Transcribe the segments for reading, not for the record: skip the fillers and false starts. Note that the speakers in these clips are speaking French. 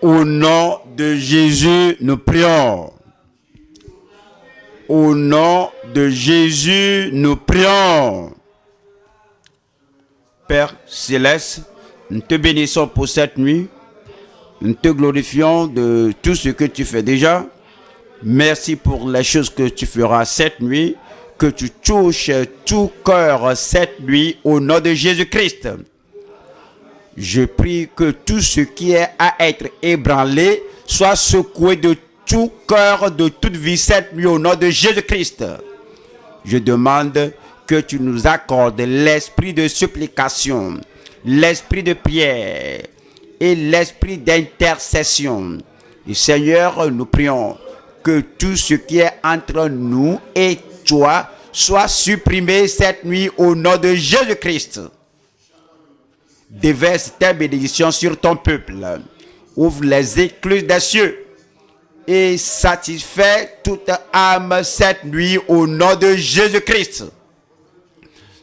Au nom de Jésus, nous prions. Au nom de Jésus, nous prions. Père Céleste, nous te bénissons pour cette nuit. Nous te glorifions de tout ce que tu fais déjà. Merci pour les choses que tu feras cette nuit. Que tu touches tout cœur cette nuit au nom de Jésus-Christ. Je prie que tout ce qui est à être ébranlé soit secoué de tout cœur, de toute vie cette nuit au nom de Jésus-Christ. Je demande que tu nous accordes l'esprit de supplication, l'esprit de prière et l'esprit d'intercession. Et Seigneur, nous prions que tout ce qui est entre nous et toi soit supprimé cette nuit au nom de Jésus-Christ. Déverse ta bénédiction sur ton peuple. Ouvre les écluses des cieux et satisfait toute âme cette nuit au nom de Jésus-Christ.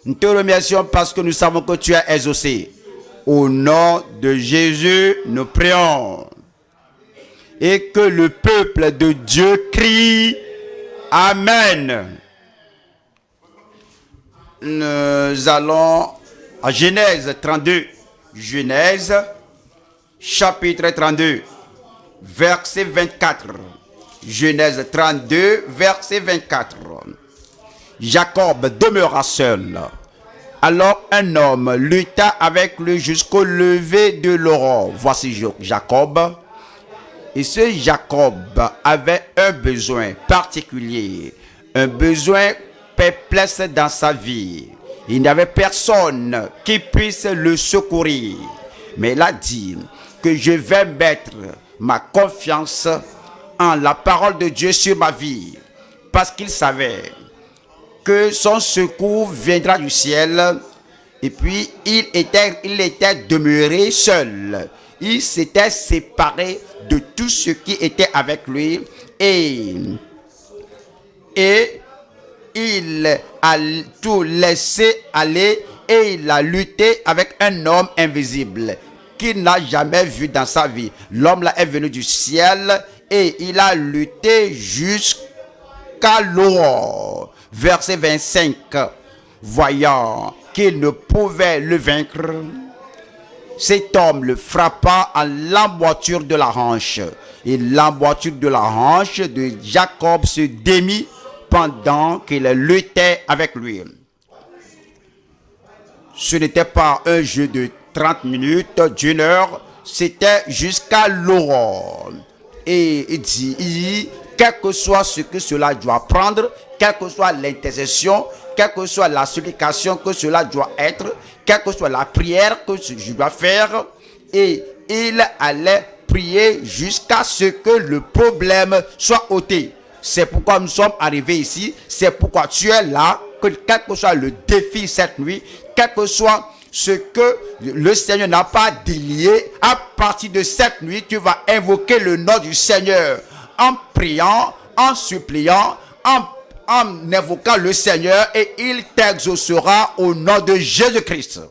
Nous te remercions parce que nous savons que tu as exaucé. Au nom de Jésus, nous prions. Et que le peuple de Dieu crie Amen. Nous allons à Genèse 32. Genèse, chapitre 32, verset 24. Genèse 32, verset 24. Jacob demeura seul. Alors un homme lutta avec lui jusqu'au lever de l'aurore. Voici Jacob. Et ce Jacob avait un besoin particulier, un besoin perplexe dans sa vie. Il n'y avait personne qui puisse le secourir. Mais il a dit que je vais mettre ma confiance en la parole de Dieu sur ma vie. Parce qu'il savait que son secours viendra du ciel. Et puis il était demeuré seul. Il s'était séparé de tout ce qui était avec lui. Et il a tout laissé aller et il a lutté avec un homme invisible qu'il n'a jamais vu dans sa vie. L'homme là est venu du ciel et il a lutté jusqu'à l'aurore. Verset 25. Voyant qu'il ne pouvait le vaincre, cet homme le frappa en l'emboîture de la hanche. Et l'emboîture de la hanche de Jacob se démit pendant qu'il luttait avec lui. Ce n'était pas un jeu de 30 minutes, d'une heure, c'était jusqu'à l'aurore. Et il dit, quel que soit ce que cela doit prendre, quelle que soit l'intercession, quelle que soit la supplication que cela doit être, quelle que soit la prière que je dois faire, et il allait prier jusqu'à ce que le problème soit ôté. C'est pourquoi nous sommes arrivés ici. C'est pourquoi tu es là. Que quel que soit le défi cette nuit, quel que soit ce que le Seigneur n'a pas délié, à partir de cette nuit, tu vas invoquer le nom du Seigneur en priant, en suppliant, en invoquant le Seigneur et il t'exaucera au nom de Jésus-Christ.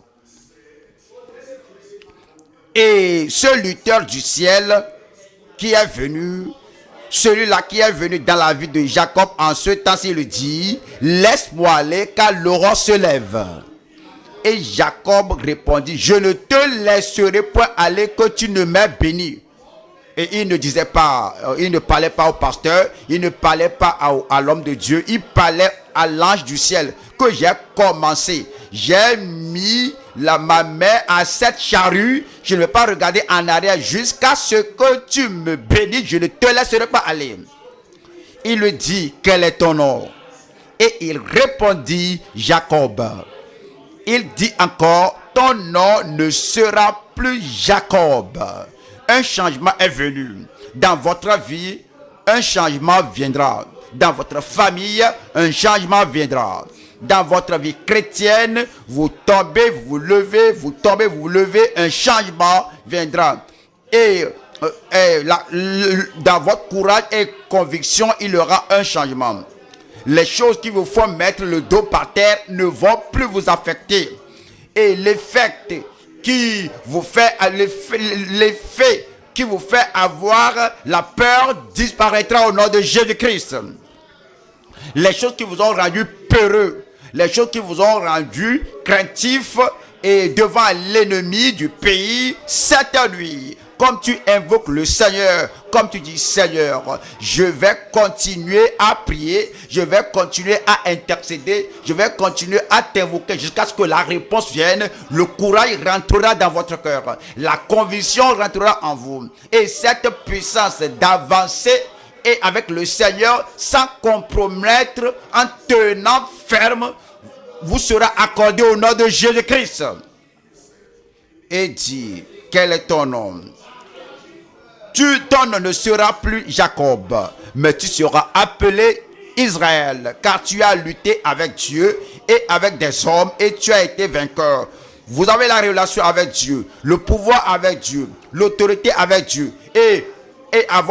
Et ce lutteur du ciel qui est venu, celui-là qui est venu dans la vie de Jacob en ce temps-ci, il dit, laisse-moi aller car l'aurore se lève. Et Jacob répondit, je ne te laisserai point aller que tu ne m'aies béni. Et il ne disait pas, il ne parlait pas au pasteur, il ne parlait pas à l'homme de Dieu, il parlait à l'ange du ciel que j'ai commencé. J'ai mis ma main à cette charrue, je ne vais pas regarder en arrière jusqu'à ce que tu me bénisses, je ne te laisserai pas aller. Il lui dit, quel est ton nom? Et il répondit, Jacob. Il dit encore, ton nom ne sera plus Jacob. Un changement est venu. Dans votre vie, un changement viendra. Dans votre famille, un changement viendra. Dans votre vie chrétienne, vous tombez, vous vous levez, vous tombez, vous vous levez, un changement viendra. Et dans votre courage et conviction, il y aura un changement. Les choses qui vous font mettre le dos par terre ne vont plus vous affecter. Et l'effet qui vous fait, l'effet qui vous fait avoir la peur disparaîtra au nom de Jésus-Christ. Les choses qui vous ont rendu peureux, les choses qui vous ont rendu craintifs et devant l'ennemi du pays, cette nuit, comme tu invoques le Seigneur, comme tu dis, Seigneur, je vais continuer à prier, je vais continuer à intercéder, je vais continuer à t'invoquer jusqu'à ce que la réponse vienne, le courage rentrera dans votre cœur, la conviction rentrera en vous. Et cette puissance d'avancer et avec le Seigneur, sans compromettre, en tenant ferme, vous sera accordé au nom de Jésus-Christ. Et dis, quel est ton nom? Ton nom ne sera plus Jacob, mais tu seras appelé Israël, car tu as lutté avec Dieu et avec des hommes et tu as été vainqueur. Vous avez la relation avec Dieu, le pouvoir avec Dieu, l'autorité avec Dieu, et à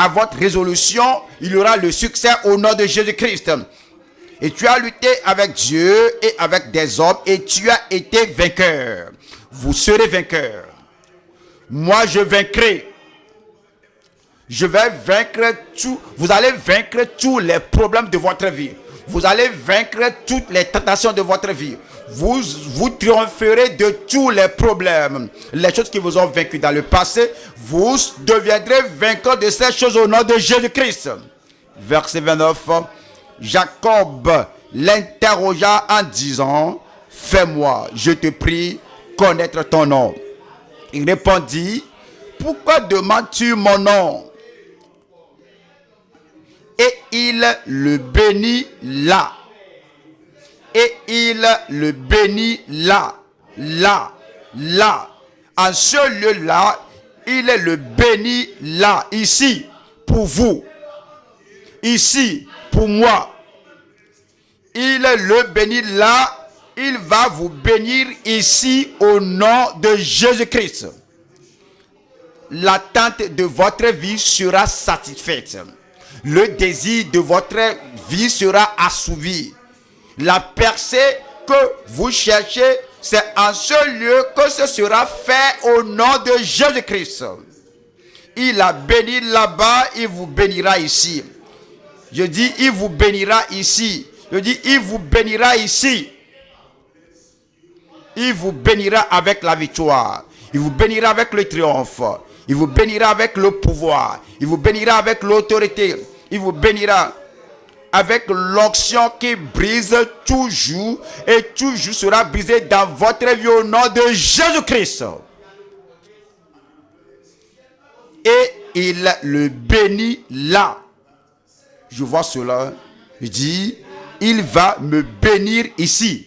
votre résolution, il y aura le succès au nom de Jésus-Christ. Et tu as lutté avec Dieu et avec des hommes et tu as été vainqueur. Vous serez vainqueur. Moi, je vaincrai. Je vais vaincre tout. Vous allez vaincre tous les problèmes de votre vie. Vous allez vaincre toutes les tentations de votre vie. Vous triompherez de tous les problèmes. Les choses qui vous ont vaincu dans le passé, vous deviendrez vainqueurs de ces choses au nom de Jésus-Christ. Verset 29. Jacob l'interrogea en disant, fais-moi, je te prie, connaître ton nom. Il répondit, pourquoi demandes-tu mon nom? Et il le bénit là. Et il le bénit là. En ce lieu-là, il le bénit là, ici, pour vous. Ici, pour moi. Il le bénit là. Il va vous bénir ici au nom de Jésus-Christ. L'attente de votre vie sera satisfaite. Le désir de votre vie sera assouvi. La percée que vous cherchez, c'est en ce lieu que ce sera fait au nom de Jésus-Christ. Il a béni là-bas, il vous bénira ici. Je dis, il vous bénira ici. Je dis, il vous bénira ici. Il vous bénira avec la victoire. Il vous bénira avec le triomphe. Il vous bénira avec le pouvoir. Il vous bénira avec l'autorité. Il vous bénira avec l'onction qui brise toujours et toujours sera brisée dans votre vie au nom de Jésus-Christ. Et il le bénit là. Je vois cela. Je dis, il va me bénir ici.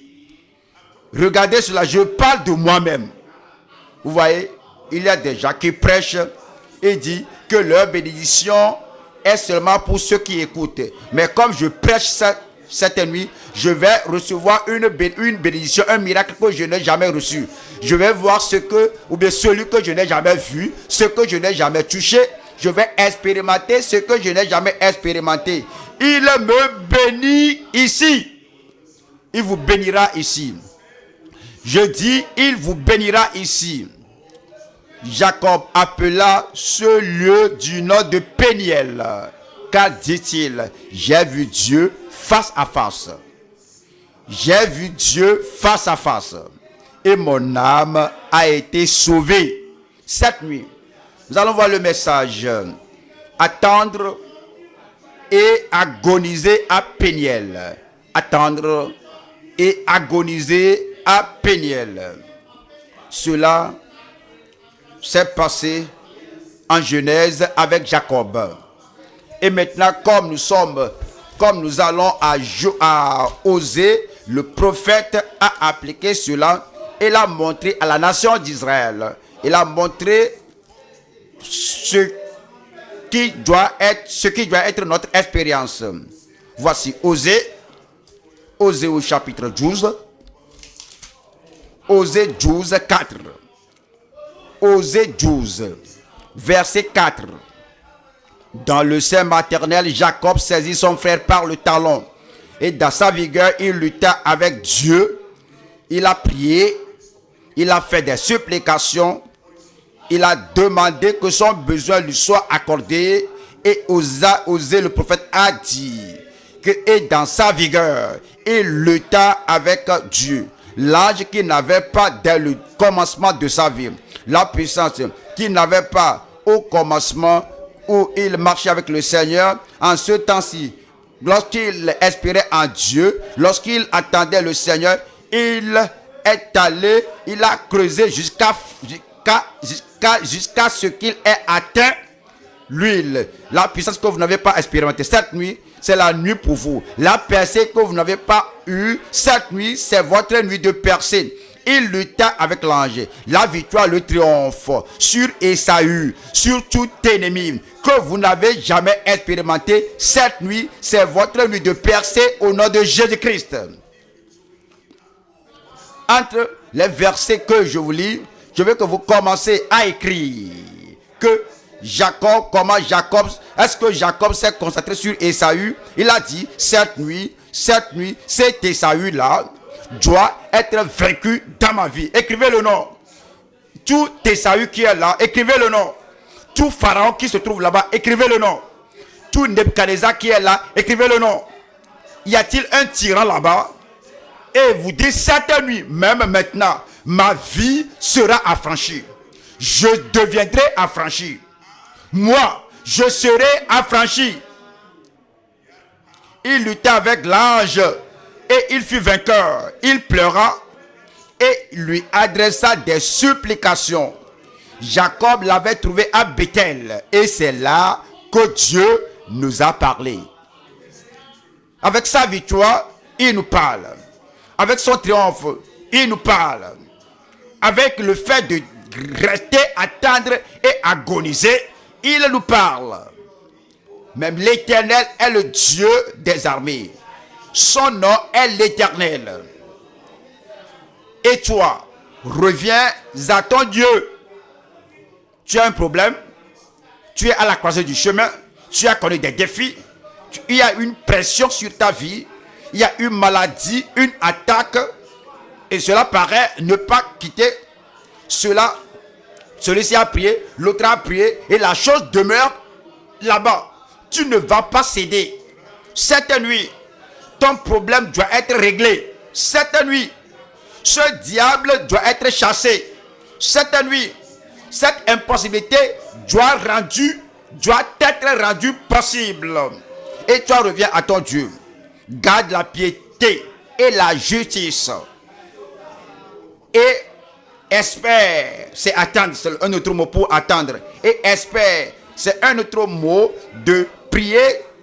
Regardez cela, je parle de moi-même. Vous voyez, il y a des gens qui prêchent et disent que leur bénédiction est seulement pour ceux qui écoutent. Mais comme je prêche cette nuit, je vais recevoir une bénédiction, un miracle que je n'ai jamais reçu. Je vais voir celui que je n'ai jamais vu, ce que je n'ai jamais touché. Je vais expérimenter ce que je n'ai jamais expérimenté. Il me bénit ici. Il vous bénira ici. Je dis, il vous bénira ici. Jacob appela ce lieu du nom de Péniel, car dit-il, j'ai vu Dieu face à face. J'ai vu Dieu face à face. Et mon âme a été sauvée. Cette nuit, nous allons voir le message. Attendre et agoniser à Péniel. Attendre et agoniser à Péniel. Cela s'est passé en Genèse avec Jacob. Et maintenant, comme nous allons à Osée, le prophète a appliqué cela et l'a montré à la nation d'Israël. Il a montré ce qui doit être notre expérience. Voici Osée au chapitre 12. Osée 12, 4. Osée 12, verset 4. Dans le sein maternel, Jacob saisit son frère par le talon. Et dans sa vigueur, il lutta avec Dieu. Il a prié. Il a fait des supplications. il a demandé que son besoin lui soit accordé et osé le prophète a dit que et dans sa vigueur, il lutta avec Dieu. L'ange qui n'avait pas dès le commencement de sa vie, la puissance qui n'avait pas au commencement où il marchait avec le Seigneur, en ce temps-ci, lorsqu'il espérait en Dieu, lorsqu'il attendait le Seigneur, il est allé, il a creusé jusqu'à ce qu'il ait atteint l'huile. La puissance que vous n'avez pas expérimentée cette nuit, c'est la nuit pour vous. La percée que vous n'avez pas eue cette nuit, c'est votre nuit de percée. Il lutta avec l'ange. La victoire, le triomphe sur Ésaü, sur tout ennemi que vous n'avez jamais expérimenté cette nuit, c'est votre nuit de percée au nom de Jésus-Christ. Entre les versets que je vous lis, je veux que vous commencez à écrire que Jacob, est-ce que Jacob s'est concentré sur Ésaü? Il a dit, cette nuit, cet Ésaü-là doit être vaincu dans ma vie. Écrivez le nom. Tout Ésaü qui est là, écrivez le nom. Tout Pharaon qui se trouve là-bas, écrivez le nom. Tout Nebuchadnezzar qui est là, écrivez le nom. Y a-t-il un tyran là-bas? Et vous dites, cette nuit, même maintenant, ma vie sera affranchie. Je deviendrai affranchi. Moi, je serai affranchi. Il lutta avec l'ange et il fut vainqueur. Il pleura et lui adressa des supplications. Jacob l'avait trouvé à Bethel et c'est là que Dieu nous a parlé. Avec sa victoire, il nous parle. Avec son triomphe, il nous parle. Avec le fait de rester, attendre et agoniser, il nous parle. Même l'Éternel est le Dieu des armées. Son nom est l'Éternel. Et toi, reviens à ton Dieu. Tu as un problème. Tu es à la croisée du chemin. Tu as connu des défis. Il y a une pression sur ta vie. Il y a une maladie, une attaque. Et cela paraît ne pas quitter cela. Celui-ci a prié, l'autre a prié. Et la chose demeure là-bas. Tu ne vas pas céder. Cette nuit, ton problème doit être réglé. Cette nuit, ce diable doit être chassé. Cette nuit, cette impossibilité doit être rendue possible. Et toi reviens à ton Dieu. Garde la piété et la justice. Et espère, c'est attendre, c'est un autre mot pour attendre. Et espère, c'est un autre mot de prier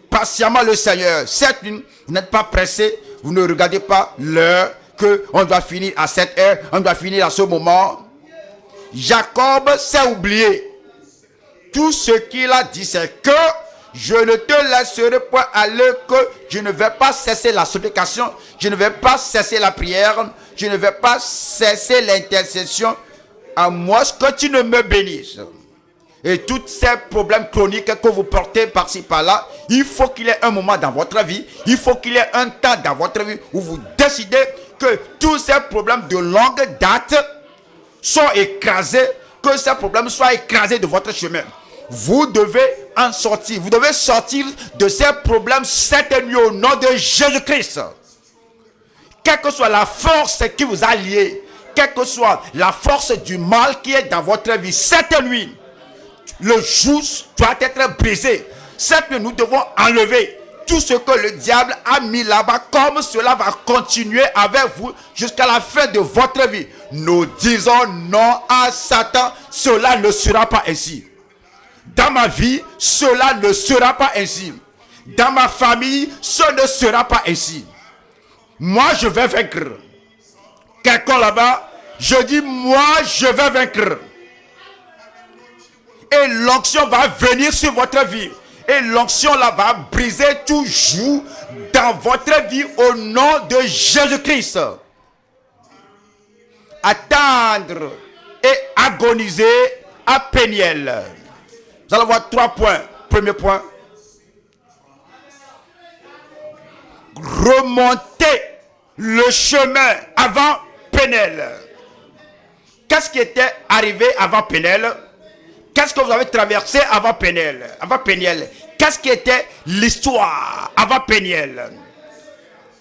patiemment le Seigneur. Cette nuit, vous n'êtes pas pressé, vous ne regardez pas l'heure, qu'on doit finir à cette heure, on doit finir à ce moment. Jacob s'est oublié. Tout ce qu'il a dit, c'est que je ne te laisserai point aller, que je ne vais pas cesser la supplication, je ne vais pas cesser la prière, je ne vais pas cesser l'intercession, à moins que tu ne me bénisses. Et tous ces problèmes chroniques que vous portez par-ci par-là, il faut qu'il y ait un moment dans votre vie, il faut qu'il y ait un temps dans votre vie où vous décidez que tous ces problèmes de longue date sont écrasés, que ces problèmes soient écrasés de votre chemin. Vous devez en sortir. Vous devez sortir de ces problèmes cette nuit au nom de Jésus-Christ. Quelle que soit la force qui vous a lié, quelle que soit la force du mal qui est dans votre vie, cette nuit, le joug doit être brisé. Cette nuit, nous devons enlever tout ce que le diable a mis là-bas, comme cela va continuer avec vous jusqu'à la fin de votre vie. Nous disons non à Satan. Cela ne sera pas ainsi. Dans ma vie, cela ne sera pas ainsi. Dans ma famille, ce ne sera pas ainsi. Moi, je vais vaincre. Quelqu'un là-bas, je dis, moi, je vais vaincre. Et l'onction va venir sur votre vie. Et l'onction là va briser tout joug dans votre vie au nom de Jésus-Christ. Attendre et agoniser à Péniel. Vous allez voir 3 points. Premier point. Remonter le chemin avant Péniel. Qu'est-ce qui était arrivé avant Péniel? Qu'est-ce que vous avez traversé avant Péniel? Avant Péniel, qu'est-ce qui était l'histoire avant Péniel?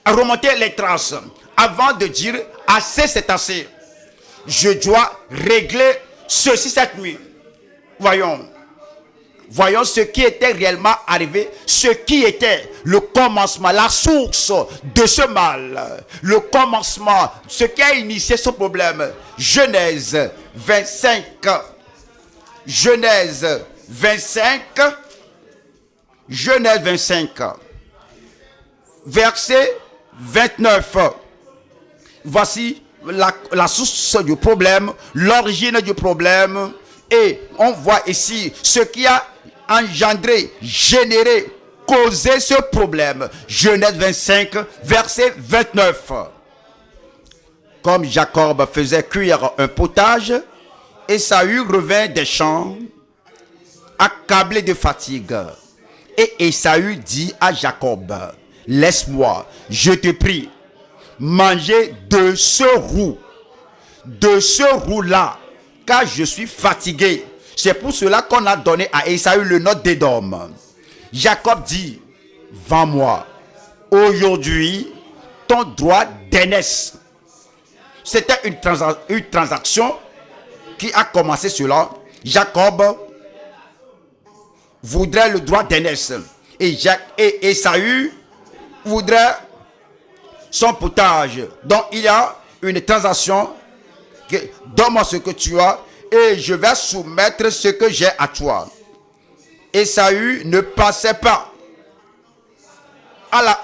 Remonter les traces avant de dire assez, c'est assez. Je dois régler ceci cette nuit. Voyons ce qui était réellement arrivé, ce qui était le commencement, la source de ce mal, le commencement, ce qui a initié ce problème. Genèse 25, Genèse 25, verset 29. Voici la source du problème, l'origine du problème. Et on voit ici ce qui a engendré, généré, causé ce problème. Genèse 25, verset 29. Comme Jacob faisait cuire un potage, Ésaü revint des champs, accablé de fatigue. Et Ésaü dit à Jacob, laisse-moi, je te prie, manger de ce roux-là, car je suis fatigué. C'est pour cela qu'on a donné à Ésaü le nom d'Édom. Jacob dit, vends-moi aujourd'hui ton droit d'aînesse. C'était une transaction qui a commencé cela. Jacob voudrait le droit d'aînesse. Et Ésaü voudrait son potage. Donc il y a une transaction. Donne-moi ce que tu as et je vais soumettre ce que j'ai à toi. Ésaü ne pensait pas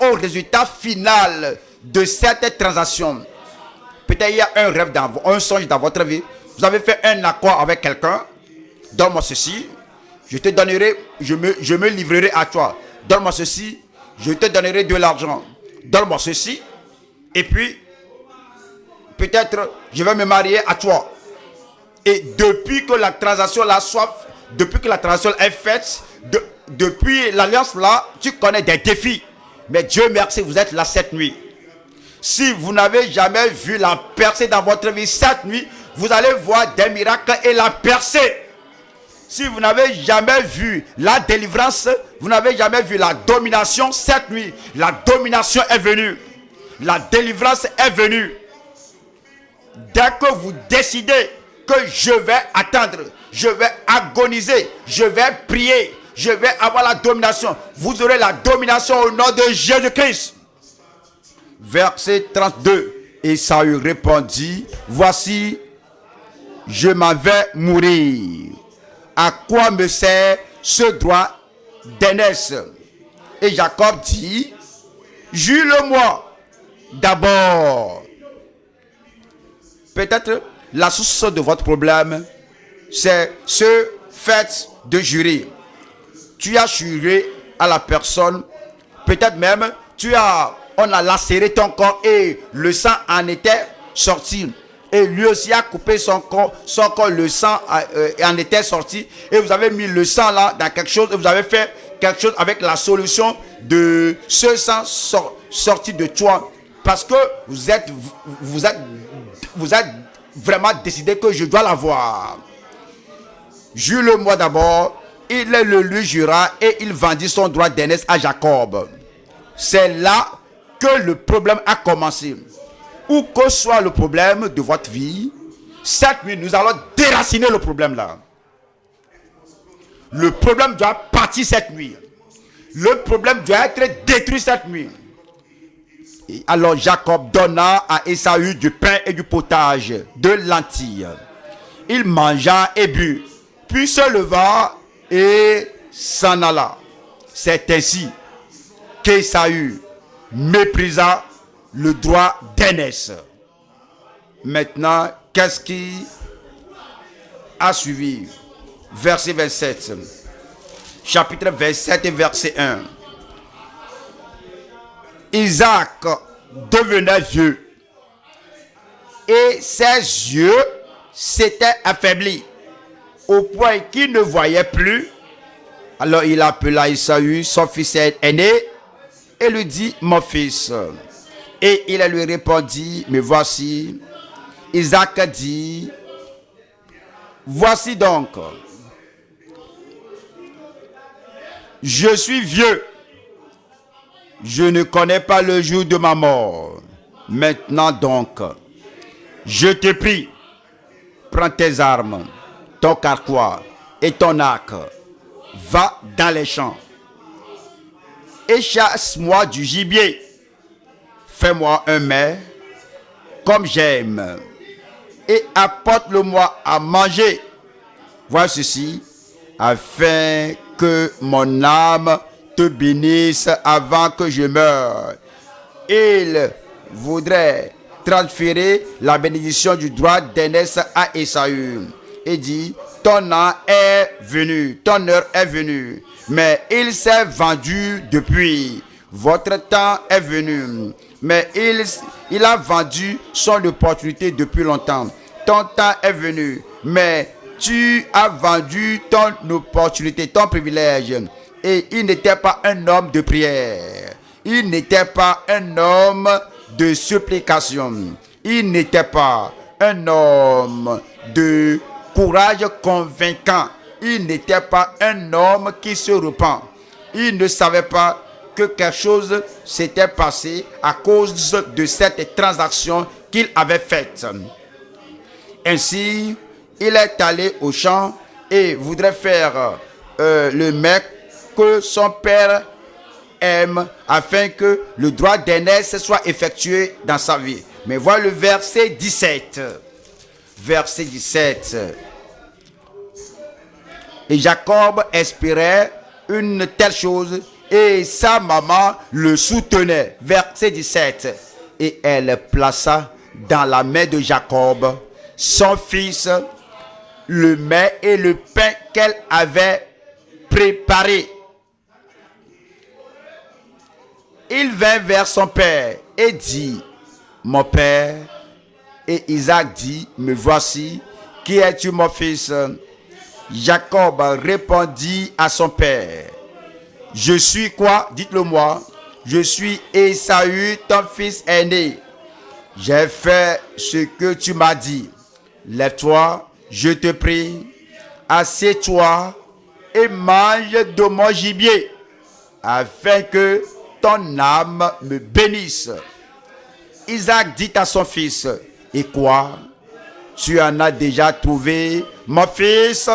au résultat final de cette transaction. Peut-être il y a un rêve, un songe dans votre vie. Vous avez fait un accord avec quelqu'un. Donne-moi ceci, je te donnerai, je me livrerai à toi. Donne-moi ceci, je te donnerai de l'argent. Donne-moi ceci, et puis peut-être je vais me marier à toi. Et depuis que la transaction est faite, depuis l'alliance là, tu connais des défis. Mais Dieu merci, vous êtes là cette nuit. Si vous n'avez jamais vu la percée dans votre vie cette nuit, vous allez voir des miracles et la percée. Si vous n'avez jamais vu la délivrance, vous n'avez jamais vu la domination cette nuit, la domination est venue. La délivrance est venue. Dès que vous décidez que je vais attendre, je vais agoniser, je vais prier, je vais avoir la domination, vous aurez la domination au nom de Jésus-Christ. Verset 32. Ésaü répondit, voici, je m'en vais mourir. À quoi me sert ce droit d'aînesse? Et Jacob dit, jure-le-moi d'abord. Peut-être la source de votre problème, c'est ce fait de jurer. Tu as juré à la personne, peut-être même on a lacéré ton corps et le sang en était sorti. Et lui aussi a coupé son corps, le sang en était sorti. Et vous avez mis le sang là dans quelque chose et vous avez fait quelque chose avec la solution de ce sang sorti de toi. Parce que vous êtes vraiment décidé que je dois l'avoir. Jure-le-moi d'abord. Il le lui jura et il vendit son droit d'aînesse à Jacob. C'est là que le problème a commencé. Où que soit le problème de votre vie, cette nuit, nous allons déraciner le problème là. Le problème doit partir cette nuit. Le problème doit être détruit cette nuit. Et alors Jacob donna à Ésaü du pain et du potage, de lentilles. Il mangea et but, puis se leva et s'en alla. C'est ainsi qu'Ésaü méprisa le droit d'aînesse. Maintenant, qu'est-ce qui a suivi? Verset 27. Chapitre 27 et verset 1. Isaac devenait vieux et ses yeux s'étaient affaiblis au point qu'il ne voyait plus. Alors il appela Ésaü, son fils aîné, et lui dit, mon fils. Et il lui répondit, me voici. Isaac dit, voici donc, je suis vieux. Je ne connais pas le jour de ma mort. Maintenant donc, je te prie, prends tes armes, ton carquois et ton arc. Va dans les champs et chasse-moi du gibier. Fais-moi un mets comme j'aime et apporte-le-moi à manger. Vois ceci, afin que mon âme te bénisse avant que je meure. Il voudrait transférer la bénédiction du droit d'aînesse à Ésaü et dit, ton an est venu, ton heure est venue, mais il s'est vendu depuis. Votre temps est venu, mais il a vendu son opportunité depuis longtemps. Ton temps est venu, mais tu as vendu ton opportunité, ton privilège. Et il n'était pas un homme de prière. Il n'était pas un homme de supplication. Il n'était pas un homme de courage convaincant. Il n'était pas un homme qui se repent. Il ne savait pas que quelque chose s'était passé à cause de cette transaction qu'il avait faite. Ainsi, il est allé au champ et voudrait faire le mec que son père aime afin que le droit d'aînesse soit effectué dans sa vie. Mais voilà le verset 17. Verset 17. Et Jacob espérait une telle chose et sa maman le soutenait. Verset 17. Et elle plaça dans la main de Jacob, son fils, le mets et le pain qu'elle avait préparé. Il vint vers son père et dit, mon père. Et Isaac dit, me voici, qui es-tu mon fils? Jacob répondit à son père, je suis quoi? Dites-le moi. Je suis Ésaü, ton fils aîné. J'ai fait ce que tu m'as dit. Lève-toi, je te prie, assieds-toi et mange de mon gibier, afin que ton âme me bénisse. Isaac dit à son fils, et quoi? Tu en as déjà trouvé, mon fils?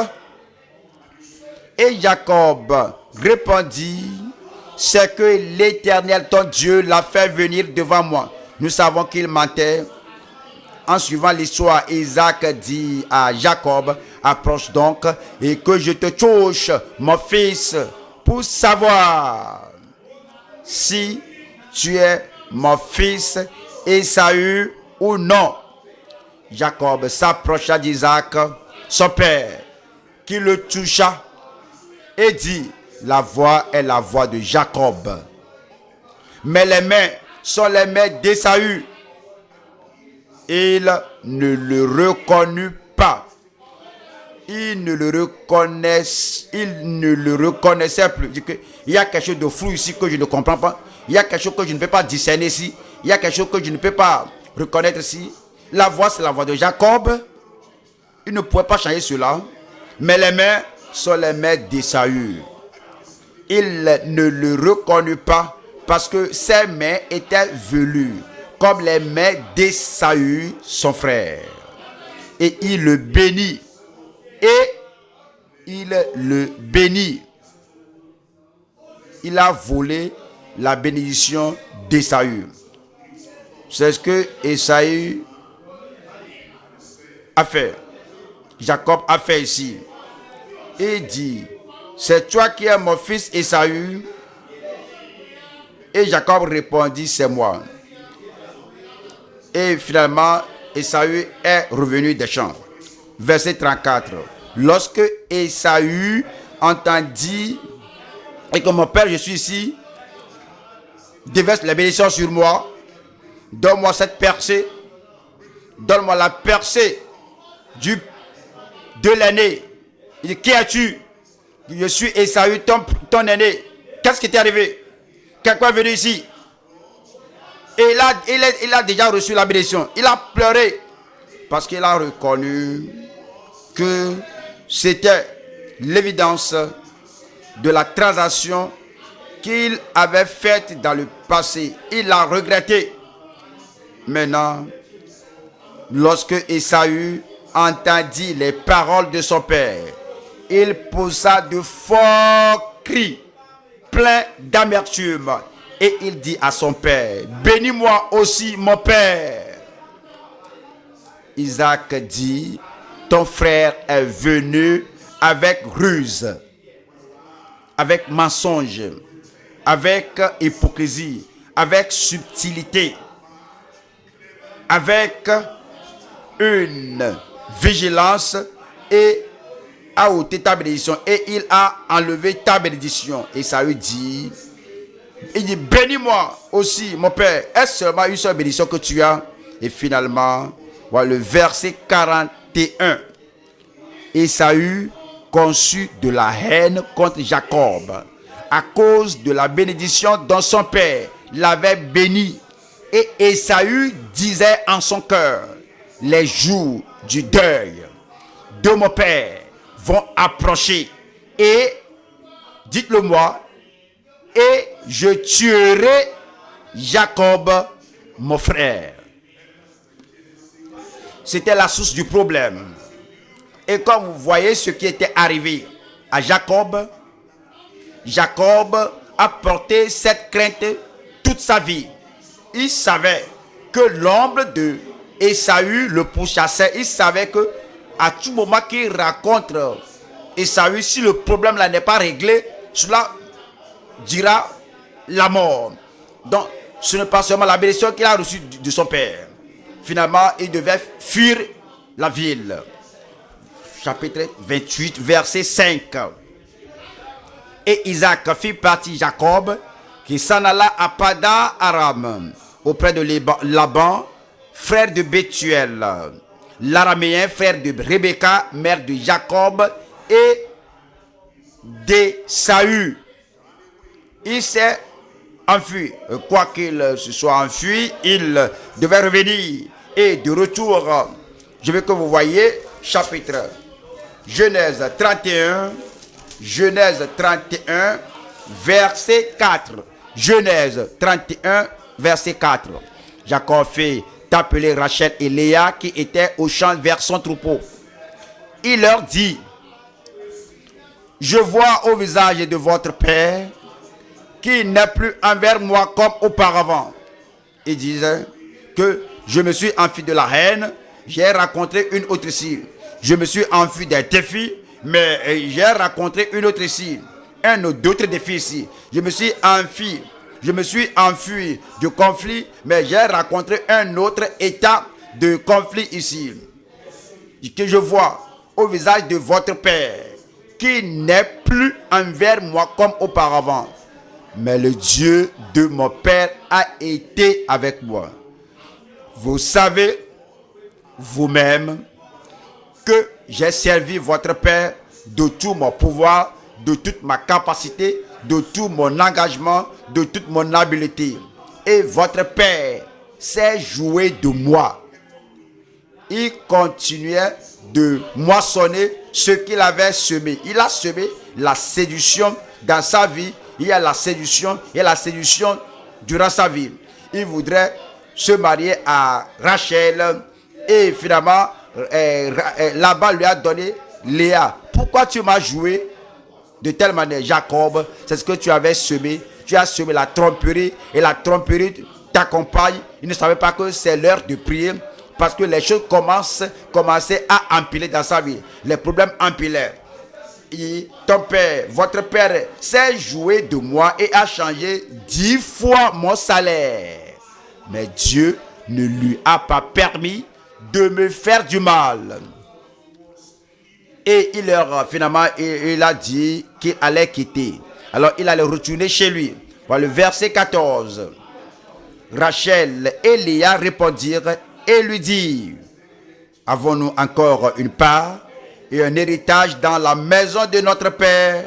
Et Jacob répondit, c'est que l'Éternel, ton Dieu, l'a fait venir devant moi. Nous savons qu'il mentait. En suivant l'histoire, Isaac dit à Jacob, approche donc et que je te touche, mon fils, pour savoir si tu es mon fils Ésaü ou non. Jacob s'approcha d'Isaac, son père, qui le toucha et dit, la voix est la voix de Jacob, mais les mains sont les mains d'Ésaü. Il ne le reconnut pas. Il ne le reconnaissait plus. Il y a quelque chose de flou ici que je ne comprends pas. Il y a quelque chose que je ne peux pas discerner ici. Il y a quelque chose que je ne peux pas reconnaître ici. La voix, c'est la voix de Jacob. Il ne pouvait pas changer cela. Mais les mains sont les mains d'Ésaü. Il ne le reconnut pas parce que ses mains étaient velues comme les mains d'Ésaü, son frère. Et il le bénit. Et il le bénit. Il a volé la bénédiction d'Ésaü. C'est ce que Ésaü a fait. Jacob a fait ici. Et il dit, c'est toi qui es mon fils Ésaü? Et Jacob répondit, c'est moi. Et finalement, Ésaü est revenu des champs. Verset 34. Lorsque Ésaü entendit et que mon père, je suis ici, déverse la bénédiction sur moi, donne-moi cette percée, donne-moi la percée de l'aîné. Il dit, qui es-tu? Je suis Ésaü, ton aîné. Qu'est-ce qui t'est arrivé? Quelqu'un est venu ici. Et il a déjà reçu la bénédiction. Il a pleuré parce qu'il a reconnu que c'était l'évidence de la transaction qu'il avait faite dans le passé. Il l'a regretté. Maintenant, lorsque Ésaü entendit les paroles de son père, il poussa de forts cris, pleins d'amertume, et il dit à son père, « Bénis-moi aussi, mon père. » Isaac dit, « Ton frère est venu avec ruse, avec mensonge, avec hypocrisie, avec subtilité, avec une vigilance et a ôté ta bénédiction et il a enlevé ta bénédiction. » Et ça lui dit, il dit, bénis-moi aussi, mon père. Est-ce seulement une seule bénédiction que tu as? Et finalement, voilà le verset 41. Ésaü conçut de la haine contre Jacob à cause de la bénédiction dont son père l'avait béni. Et Ésaü disait en son cœur, les jours du deuil de mon père vont approcher. Et, dites-le moi, et je tuerai Jacob, mon frère. C'était la source du problème. Et quand vous voyez ce qui était arrivé à Jacob, Jacob a porté cette crainte toute sa vie. Il savait que l'ombre de Ésaü le pourchassait. Il savait que à tout moment qu'il rencontre Ésaü, si le problème là n'est pas réglé, cela dira la mort. Donc, ce n'est pas seulement la bénédiction qu'il a reçue de son père. Finalement, il devait fuir la ville. Chapitre 28, verset 5. Et Isaac fit partir Jacob, qui s'en alla à Padan Aram, auprès de Laban, frère de Bethuel, l'araméen, frère de Rebecca, mère de Jacob, et d'Ésaü. Il s'est enfui. Quoi qu'il se soit enfui, il devait revenir. Et de retour, je veux que vous voyez, chapitre Genèse 31, verset 4. Genèse 31, verset 4. Jacob fait appeler Rachel et Léa qui étaient au champ vers son troupeau. Il leur dit, je vois au visage de votre père qui n'est plus envers moi comme auparavant. Il disait que je me suis enfui de la haine, j'ai rencontré une autre ici. Je me suis enfui des défis, mais j'ai rencontré une autre ici. Un autre défi ici. Je me suis enfui du conflit, mais j'ai rencontré un autre état de conflit ici. Que je vois au visage de votre père, qui n'est plus envers moi comme auparavant. Mais le Dieu de mon père a été avec moi. Vous savez vous-même que j'ai servi votre père de tout mon pouvoir, de toute ma capacité, de tout mon engagement, de toute mon habileté. Et votre père s'est joué de moi. Il continuait de moissonner ce qu'il avait semé. Il a semé la séduction dans sa vie. Il y a la séduction et la séduction durant sa vie. Il voudrait se marier à Rachel et finalement là-bas lui a donné Léa. Pourquoi tu m'as joué de telle manière, Jacob? C'est ce que tu avais semé. Tu as semé la tromperie et la tromperie t'accompagne. Il ne savait pas que c'est l'heure de prier parce que les choses commençaient à empiler dans sa vie. Les problèmes empilaient. Ton père, votre père s'est joué de moi et a changé 10 fois mon salaire. Mais Dieu ne lui a pas permis de me faire du mal. Et finalement, il a dit qu'il allait quitter. Alors il allait retourner chez lui. Voilà le verset 14. Rachel et Léa répondirent et lui dirent, avons-nous encore une part et un héritage dans la maison de notre père?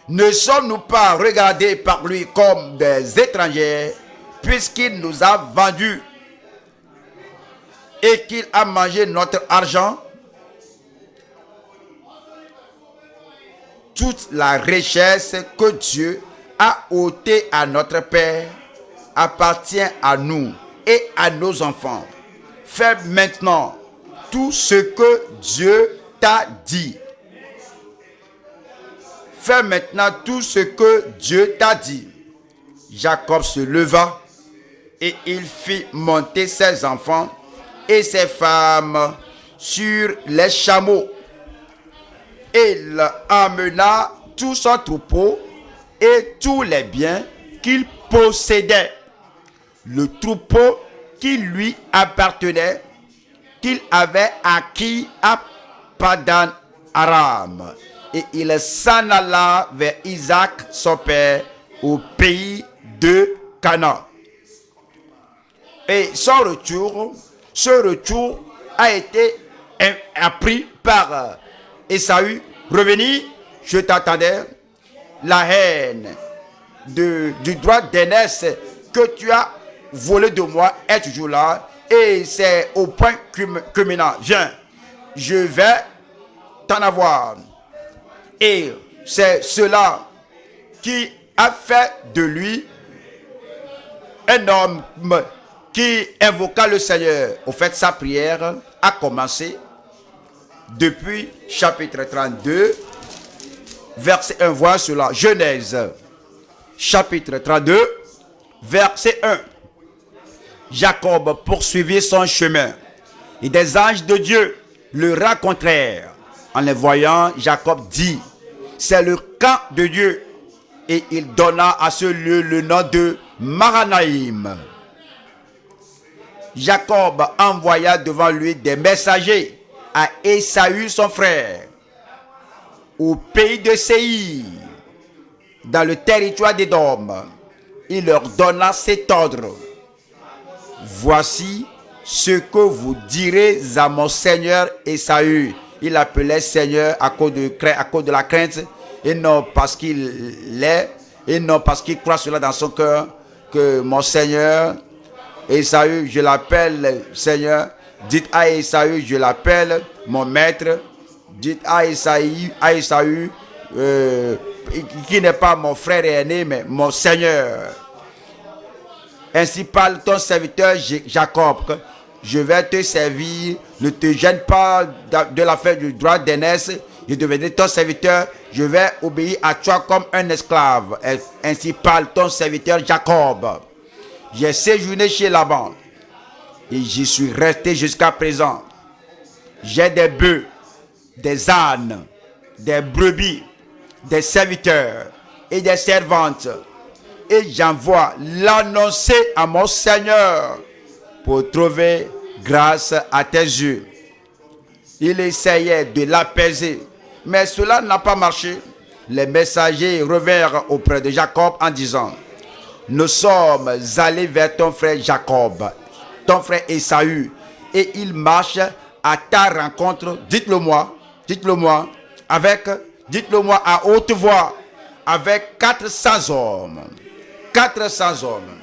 Ne sommes-nous pas regardés par lui comme des étrangers, puisqu'il nous a vendus et qu'il a mangé notre argent? toute la richesse que Dieu a ôtée à notre Père appartient à nous et à nos enfants. Fais maintenant tout ce que Dieu t'a dit. Fais maintenant tout ce que Dieu t'a dit. Jacob se leva et il fit monter ses enfants et ses femmes sur les chameaux. Il emmena tout son troupeau et tous les biens qu'il possédait. Le troupeau qui lui appartenait, qu'il avait acquis à Padan Aram. Et il s'en alla vers Isaac, son père, au pays de Canaan. Et ce retour a été appris par Ésaü. Revenez, je t'attendais. La haine du droit d'aînesse que tu as volé de moi est toujours là. Et c'est au point culminant. Viens, je vais t'en avoir. Et c'est cela qui a fait de lui un homme qui invoqua le Seigneur. Au fait, sa prière a commencé depuis chapitre 32, verset 1. Voilà cela. Genèse, chapitre 32, verset 1. Jacob poursuivit son chemin et des anges de Dieu le rencontrèrent. En les voyant, Jacob dit: c'est le camp de Dieu. Et il donna à ce lieu le nom de Mahanaïm. Jacob envoya devant lui des messagers à Ésaü son frère, au pays de Séir, dans le territoire d'Édom. Il leur donna cet ordre: voici ce que vous direz à mon seigneur Ésaü. Il appelait Seigneur à cause de la crainte, et non parce qu'il l'est, et non parce qu'il croit cela dans son cœur, que mon Seigneur Ésaü, je l'appelle Seigneur. Dites à Ésaü, je l'appelle mon maître. Dites à Ésaü, qui n'est pas mon frère aîné, mais mon Seigneur. Ainsi parle ton serviteur Jacob: je vais te servir, ne te gêne pas de l'affaire du droit d'aînesse. Je deviendrai ton serviteur, je vais obéir à toi comme un esclave. Ainsi parle ton serviteur Jacob. J'ai séjourné chez Laban et j'y suis resté jusqu'à présent. J'ai des bœufs, des ânes, des brebis, des serviteurs et des servantes. Et j'envoie l'annoncer à mon Seigneur pour trouver grâce à tes yeux. Il essayait de l'apaiser, mais cela n'a pas marché. Les messagers revinrent auprès de Jacob en disant: nous sommes allés vers ton frère Jacob, ton frère Ésaü, et il marche à ta rencontre. Dites-le-moi, dites-le-moi à haute voix, avec 400 hommes. 400 hommes.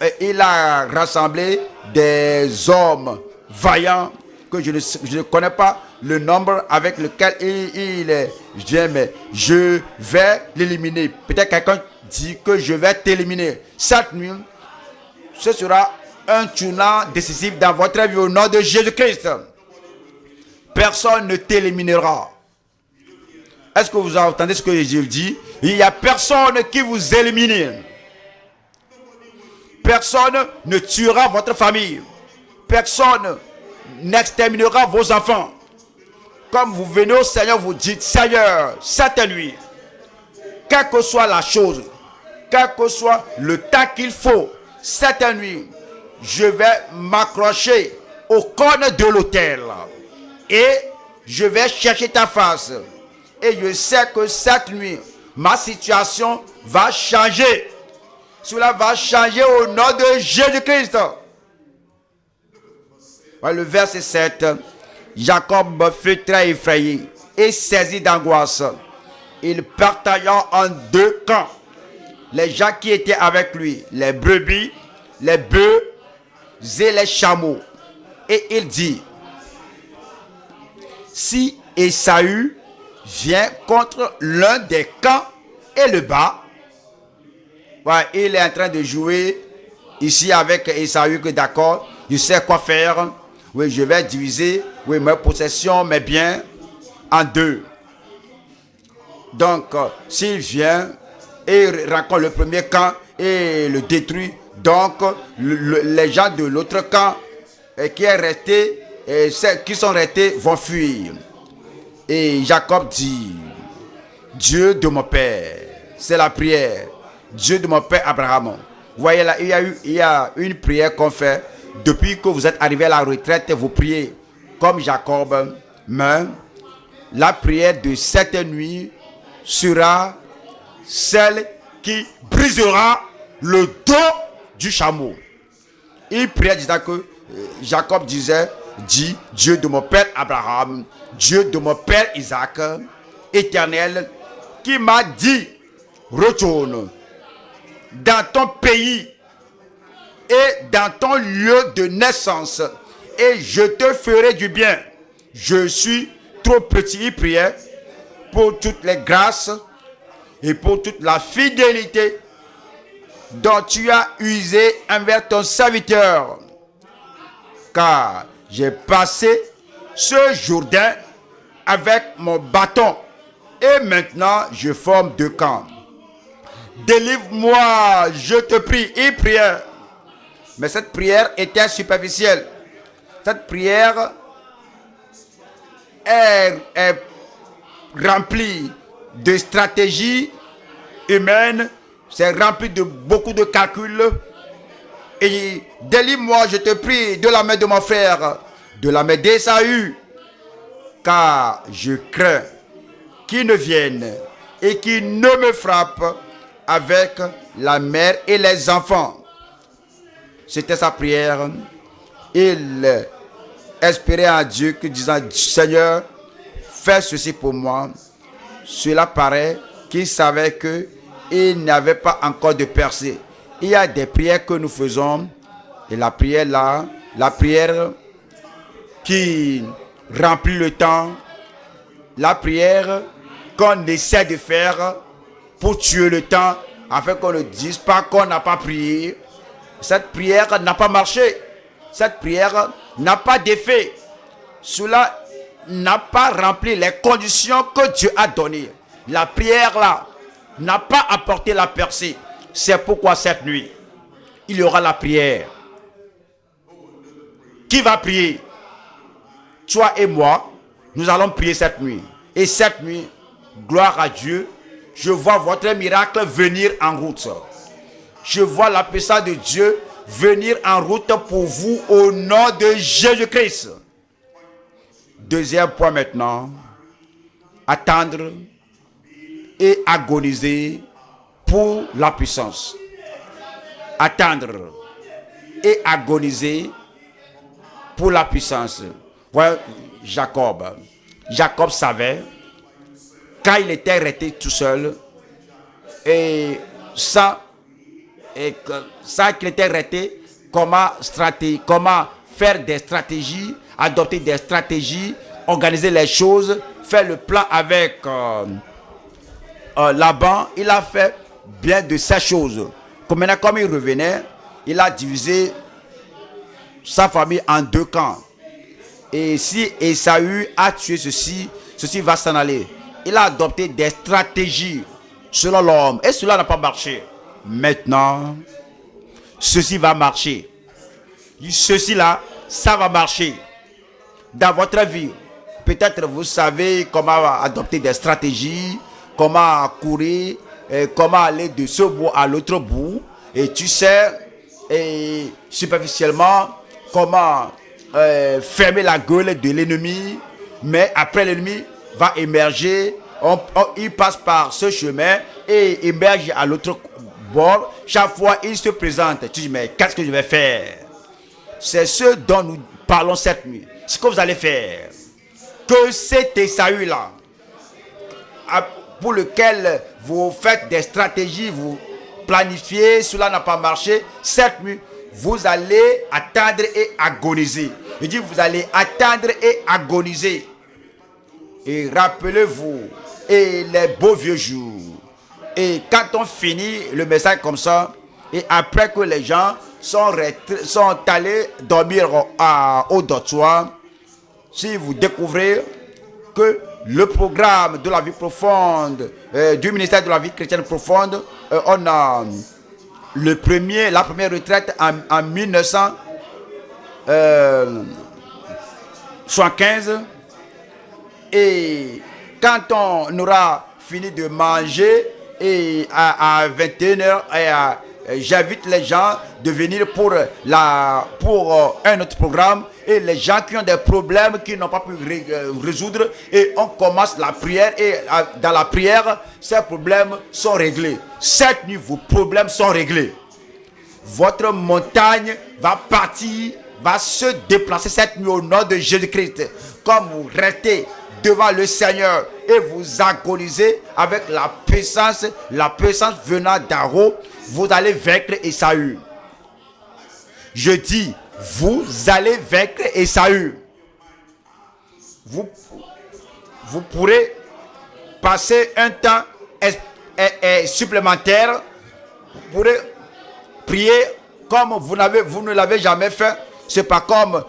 Et il a rassemblé des hommes vaillants que je ne connais pas le nombre avec lequel il vient, mais je vais l'éliminer. Peut-être quelqu'un dit que je vais t'éliminer. Cette nuit, ce sera un tournant décisif dans votre vie au nom de Jésus-Christ. Personne ne t'éliminera. Est-ce que vous entendez ce que je dis? Il n'y a personne qui vous élimine. Personne ne tuera votre famille. Personne n'exterminera vos enfants. Comme vous venez au Seigneur, vous dites: Seigneur, cette nuit, quelle que soit la chose, quel que soit le temps qu'il faut, cette nuit, je vais m'accrocher au corne de l'autel et je vais chercher ta face. Et je sais que cette nuit, ma situation va changer. Cela va changer au nom de Jésus-Christ. Le verset 7. Jacob fut très effrayé et saisi d'angoisse. Il partagea en deux camps les gens qui étaient avec lui, les brebis, les bœufs et les chameaux. Et il dit: si Ésaü vient contre l'un des camps et le bat. Ouais, il est en train de jouer ici avec Esaü, que d'accord, je sais quoi faire. Oui, je vais diviser mes possessions, mes biens en deux. Donc, s'il vient et rencontre le premier camp et le détruit, donc les gens de l'autre camp qui est resté, ceux qui sont restés vont fuir. Et Jacob dit, Dieu de mon père, c'est la prière, Dieu de mon père Abraham. Vous voyez là, il y a une prière qu'on fait depuis que vous êtes arrivé à la retraite, vous priez comme Jacob, mais la prière de cette nuit sera celle qui brisera le dos du chameau. Il priait disant que Jacob dit Dieu de mon père Abraham, Dieu de mon père Isaac, éternel, qui m'a dit, retourne dans ton pays et dans ton lieu de naissance et je te ferai du bien. Je suis trop petit, il priait, pour toutes les grâces et pour toute la fidélité dont tu as usé envers ton serviteur. Car j'ai passé ce Jourdain avec mon bâton et maintenant je forme deux camps. Délivre-moi, je te prie. Il priait. Mais cette prière était superficielle. Cette prière est remplie de stratégies humaines. C'est rempli de beaucoup de calculs. Et délivre-moi, je te prie, de la main de mon frère, de la main d'Ésaü, car je crains qu'il ne vienne et qu'il ne me frappe avec la mère et les enfants. C'était sa prière. Il espérait en Dieu, que disant, Seigneur, fais ceci pour moi. Cela paraît qu'il savait qu'il n'avait pas encore de percée. Il y a des prières que nous faisons, et la prière là, la prière qui remplit le temps, la prière qu'on essaie de faire pour tuer le temps, afin qu'on ne dise pas qu'on n'a pas prié. Cette prière n'a pas marché. Cette prière n'a pas d'effet. Cela n'a pas rempli les conditions que Dieu a données. La prière là n'a pas apporté la percée. C'est pourquoi cette nuit, il y aura la prière. Qui va prier? Toi et moi, nous allons prier cette nuit. Et cette nuit, gloire à Dieu, je vois votre miracle venir en route. Je vois la puissance de Dieu venir en route pour vous au nom de Jésus-Christ. Deuxième point maintenant, attendre et agoniser pour la puissance. Attendre et agoniser pour la puissance. Voilà Jacob. Jacob savait, quand il était resté tout seul, et ça qu'il était resté, comment faire des stratégies, adopter des stratégies, organiser les choses, faire le plan avec Laban. Il a fait bien de ces choses. Comme il revenait, il a divisé sa famille en deux camps. Et si Esaü a tué ceci va s'en aller. Il a adopté des stratégies selon l'homme. Et cela n'a pas marché. Maintenant, ceci va marcher. Ceci là, ça va marcher. Dans votre vie, peut-être vous savez comment adopter des stratégies, comment courir, comment aller de ce bout à l'autre bout. Et tu sais, superficiellement, comment fermer la gueule de l'ennemi. Mais après, l'ennemi va émerger. Il passe par ce chemin et émerge à l'autre bord. Chaque fois, il se présente. Tu dis, mais qu'est-ce que je vais faire? C'est ce dont nous parlons cette nuit. Ce que vous allez faire. Que cet Esaü-là, pour lequel vous faites des stratégies, vous planifiez, cela n'a pas marché, cette nuit, vous allez attendre et agoniser. Je dis, vous allez attendre et agoniser Et rappelez-vous, et les beaux vieux jours. Et quand on finit le message comme ça, et après que les gens sont allés dormir au dortoir, si vous découvrez que le programme de la vie profonde, du ministère de la vie chrétienne profonde, on a la première retraite en 1975. Et quand on aura fini de manger, et à 21h, j'invite les gens de venir pour un autre programme. Et les gens qui ont des problèmes qui n'ont pas pu résoudre, et on commence la prière, et dans la prière, ces problèmes sont réglés. Cette nuit, vos problèmes sont réglés. Votre montagne va partir, va se déplacer cette nuit au nom de Jésus-Christ. Comme vous restez devant le Seigneur et vous agonisez avec la puissance venant d'en haut, vous allez vaincre Ésaü. Je dis, vous allez vaincre Ésaü. Vous pourrez passer un temps supplémentaire. Vous pourrez prier comme vous ne l'avez jamais fait. C'est pas comme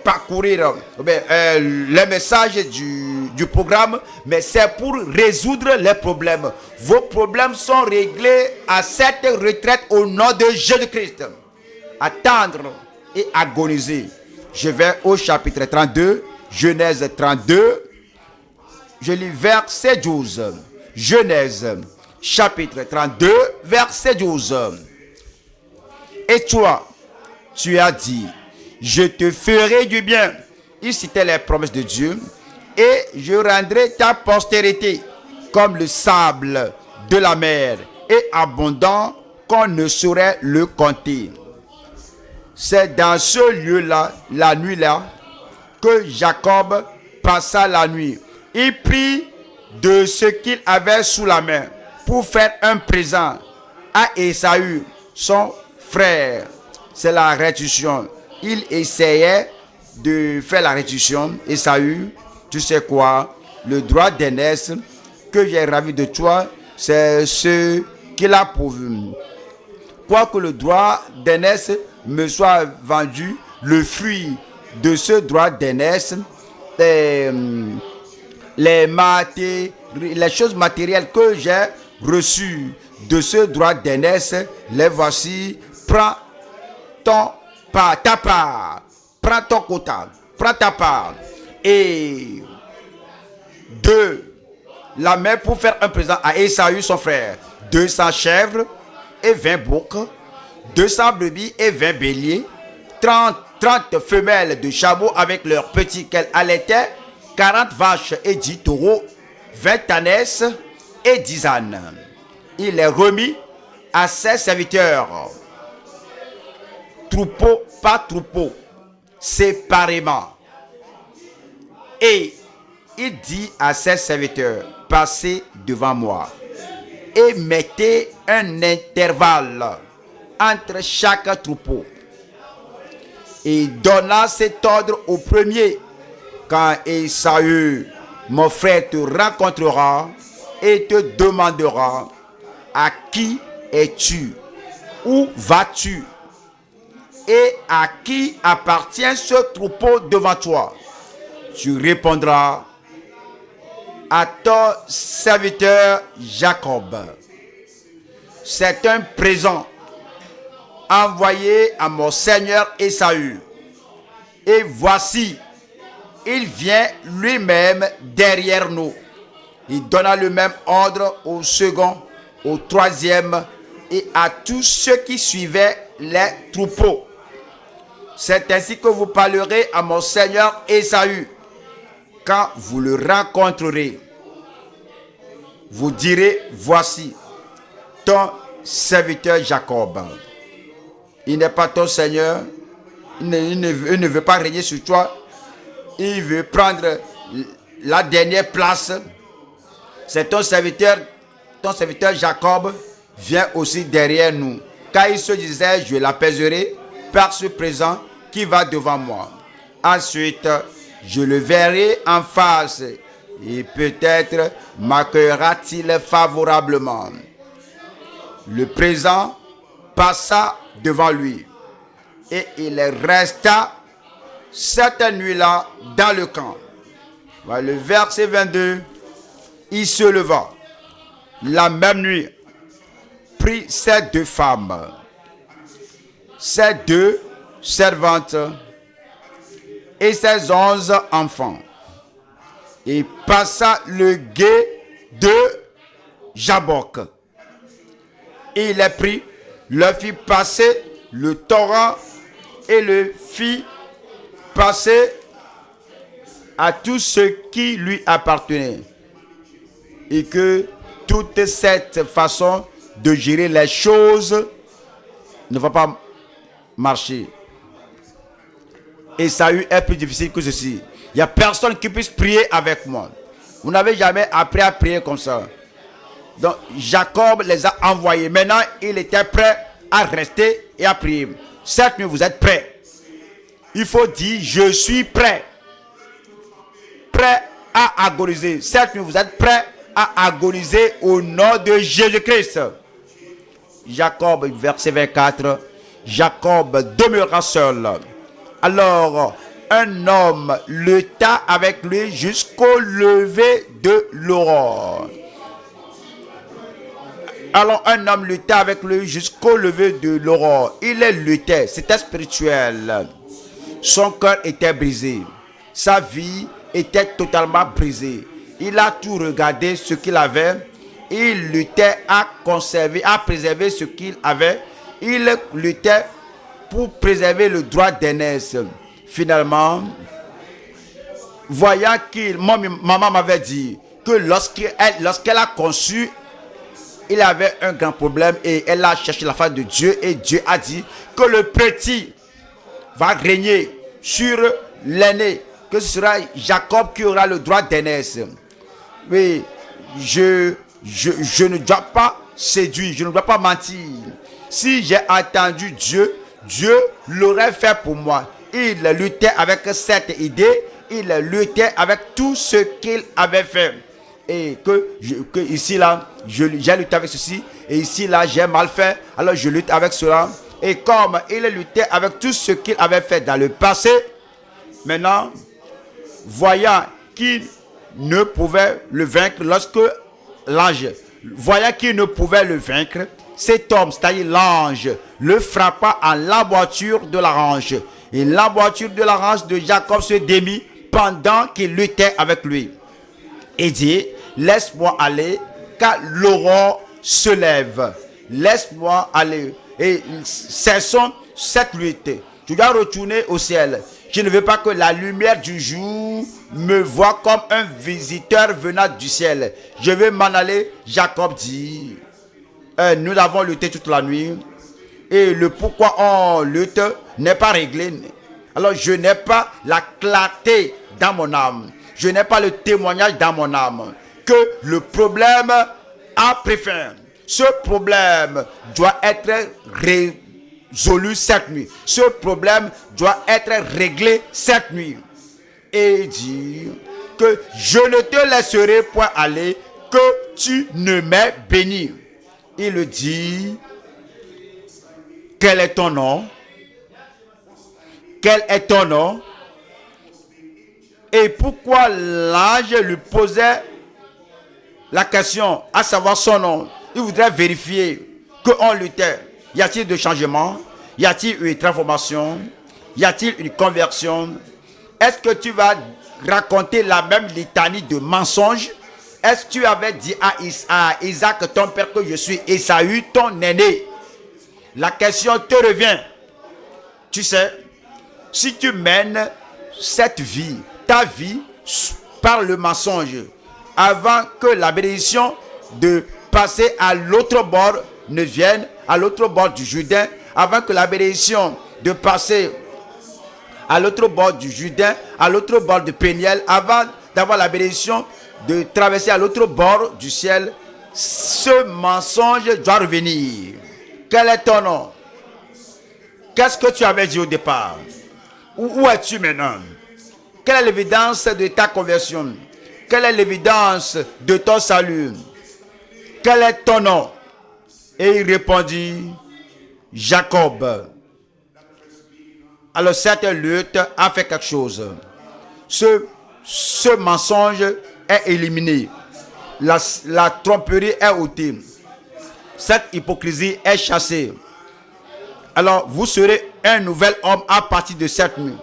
parcourir les messages du programme, mais c'est pour résoudre les problèmes. Vos problèmes sont réglés à cette retraite au nom de Jésus-Christ. Attendre et agoniser. Je vais au chapitre 32, Genèse 32. Je lis verset 12. Genèse, chapitre 32, verset 12. Et toi, tu as dit, je te ferai du bien. Il citait les promesses de Dieu. Et je rendrai ta postérité comme le sable de la mer, et abondant qu'on ne saurait le compter. C'est dans ce lieu-là, la nuit-là, que Jacob passa la nuit. Il prit de ce qu'il avait sous la main pour faire un présent à Ésaü, son frère. C'est la restitution. Il essayait de faire la restitution. Ésaü, tu sais quoi? Le droit d'aînesse que j'ai ravi de toi, c'est ce qu'il a pourvu. Quoique le droit d'aînesse me soit vendu, le fruit de ce droit d'aînesse, les choses matérielles que j'ai reçues de ce droit d'aînesse, les voici. Prends ta part, prends ton quota, prends ta part. Et la main pour faire un présent à Ésaü son frère, 200 chèvres et 20 boucs, 200 brebis et 20 béliers, 30 femelles de chameaux avec leurs petits qu'elles allaitaient, 40 vaches et 10 taureaux, 20 ânesses et 10 ânes. Il les remit à ses serviteurs, troupeau par troupeau, séparément. Et il dit à ses serviteurs, passez devant moi et mettez un intervalle entre chaque troupeau. Et donna cet ordre au premier: quand Ésaü, mon frère, te rencontrera et te demandera, à qui es-tu? Où vas-tu? Et à qui appartient ce troupeau devant toi? Tu répondras, à ton serviteur Jacob. C'est un présent envoyé à mon seigneur Ésaü. Et voici, il vient lui-même derrière nous. Il donna le même ordre au second, au troisième et à tous ceux qui suivaient les troupeaux. C'est ainsi que vous parlerez à mon seigneur Ésaü. Quand vous le rencontrerez, vous direz, voici ton serviteur Jacob. Il n'est pas ton seigneur, il ne veut pas régner sur toi, il veut prendre la dernière place. C'est ton serviteur Jacob vient aussi derrière nous. Car il se disait, je l'apaiserai par ce présent qui va devant moi. Ensuite, je le verrai en face Et peut-être m'accueillera-t-il favorablement. Le présent passa devant lui. Et il resta cette nuit-là dans le camp. Le verset 22. Il se leva la même nuit, prit ses 2 femmes, ses 2 servantes et ses 11 enfants, et passa le gué de Jabbok. Et il les prit, leur fit passer le torrent et le fit passer à tout ce qui lui appartenait. Et que toute cette façon de gérer les choses ne va pas marcher. Ésaü est plus difficile que ceci. Il n'y a personne qui puisse prier avec moi. Vous n'avez jamais appris à prier comme ça. Donc Jacob les a envoyés. Maintenant, il était prêt à rester et à prier. Cette nuit, vous êtes prêts. Il faut dire, je suis prêt. Prêt à agoniser. Cette nuit, vous êtes prêts à agoniser au nom de Jésus-Christ. Jacob, verset 24. Jacob demeura seul. Alors, un homme lutta avec lui jusqu'au lever de l'aurore. Alors, un homme lutta avec lui jusqu'au lever de l'aurore. Il luttait, c'était spirituel. Son cœur était brisé. Sa vie était totalement brisée. Il a tout regardé ce qu'il avait. Il luttait à conserver, à préserver ce qu'il avait. Il luttait pour préserver le droit d'aînesse. Finalement, voyant qu'il, maman m'avait dit que lorsqu'elle a conçu, il avait un grand problème et elle a cherché la face de Dieu et Dieu a dit que le petit va régner sur l'aîné, que ce sera Jacob qui aura le droit d'aînesse. Oui, je ne dois pas séduire, je ne dois pas mentir. Si j'ai entendu Dieu, Dieu l'aurait fait pour moi. Il luttait avec cette idée, il luttait avec tout ce qu'il avait fait. Et que ici là, j'ai lutté avec ceci, et ici là, j'ai mal fait, alors je lutte avec cela. Et comme il luttait avec tout ce qu'il avait fait dans le passé, maintenant, voyant qu'il ne pouvait le vaincre lorsque l'ange, voyant qu'il ne pouvait le vaincre, cet homme, c'est-à-dire l'ange, le frappa en l'emboîture de la hanche. Et l'emboîture de la hanche de Jacob se démit pendant qu'il luttait avec lui. Et dit, laisse-moi aller, car l'aurore se lève. Laisse-moi aller. Et cessons cette lutte. Je dois retourner au ciel. Je ne veux pas que la lumière du jour me voie comme un visiteur venant du ciel. Je veux m'en aller. Jacob dit, nous avons lutté toute la nuit. Et le pourquoi on lutte n'est pas réglé. Alors je n'ai pas la clarté dans mon âme. Je n'ai pas le témoignage dans mon âme. Que le problème a pris fin. Ce problème doit être résolu cette nuit. Ce problème doit être réglé cette nuit. Et dit que je ne te laisserai point aller, que tu ne m'aies béni. Il dit, quel est ton nom? Quel est ton nom? Et pourquoi l'ange lui posait la question, à savoir son nom? Il voudrait vérifier qu'on luttait. Y a-t-il de changement? Y a-t-il une transformation? Y a-t-il une conversion? Est-ce que tu vas raconter la même litanie de mensonges? Est-ce que tu avais dit à Isaac, ton père, que je suis Ésaü, ton aîné? La question te revient. Tu sais, si tu mènes cette vie, ta vie, par le mensonge, avant que la bénédiction de passer à l'autre bord ne vienne, à l'autre bord du Jourdain, avant que la bénédiction de passer à l'autre bord du Jourdain, à l'autre bord de Péniel, avant d'avoir la bénédiction de traverser à l'autre bord du ciel, ce mensonge doit revenir. Quel est ton nom? Qu'est-ce que tu avais dit au départ? Où es-tu maintenant? Quelle est l'évidence de ta conversion? quelle est l'évidence de ton salut? Quel est ton nom? Et il répondit, Jacob. Alors cette lutte a fait quelque chose. Ce mensonge est éliminé. La tromperie est ôtée. Cette hypocrisie est chassée. Alors vous serez un nouvel homme à partir de cette nuit.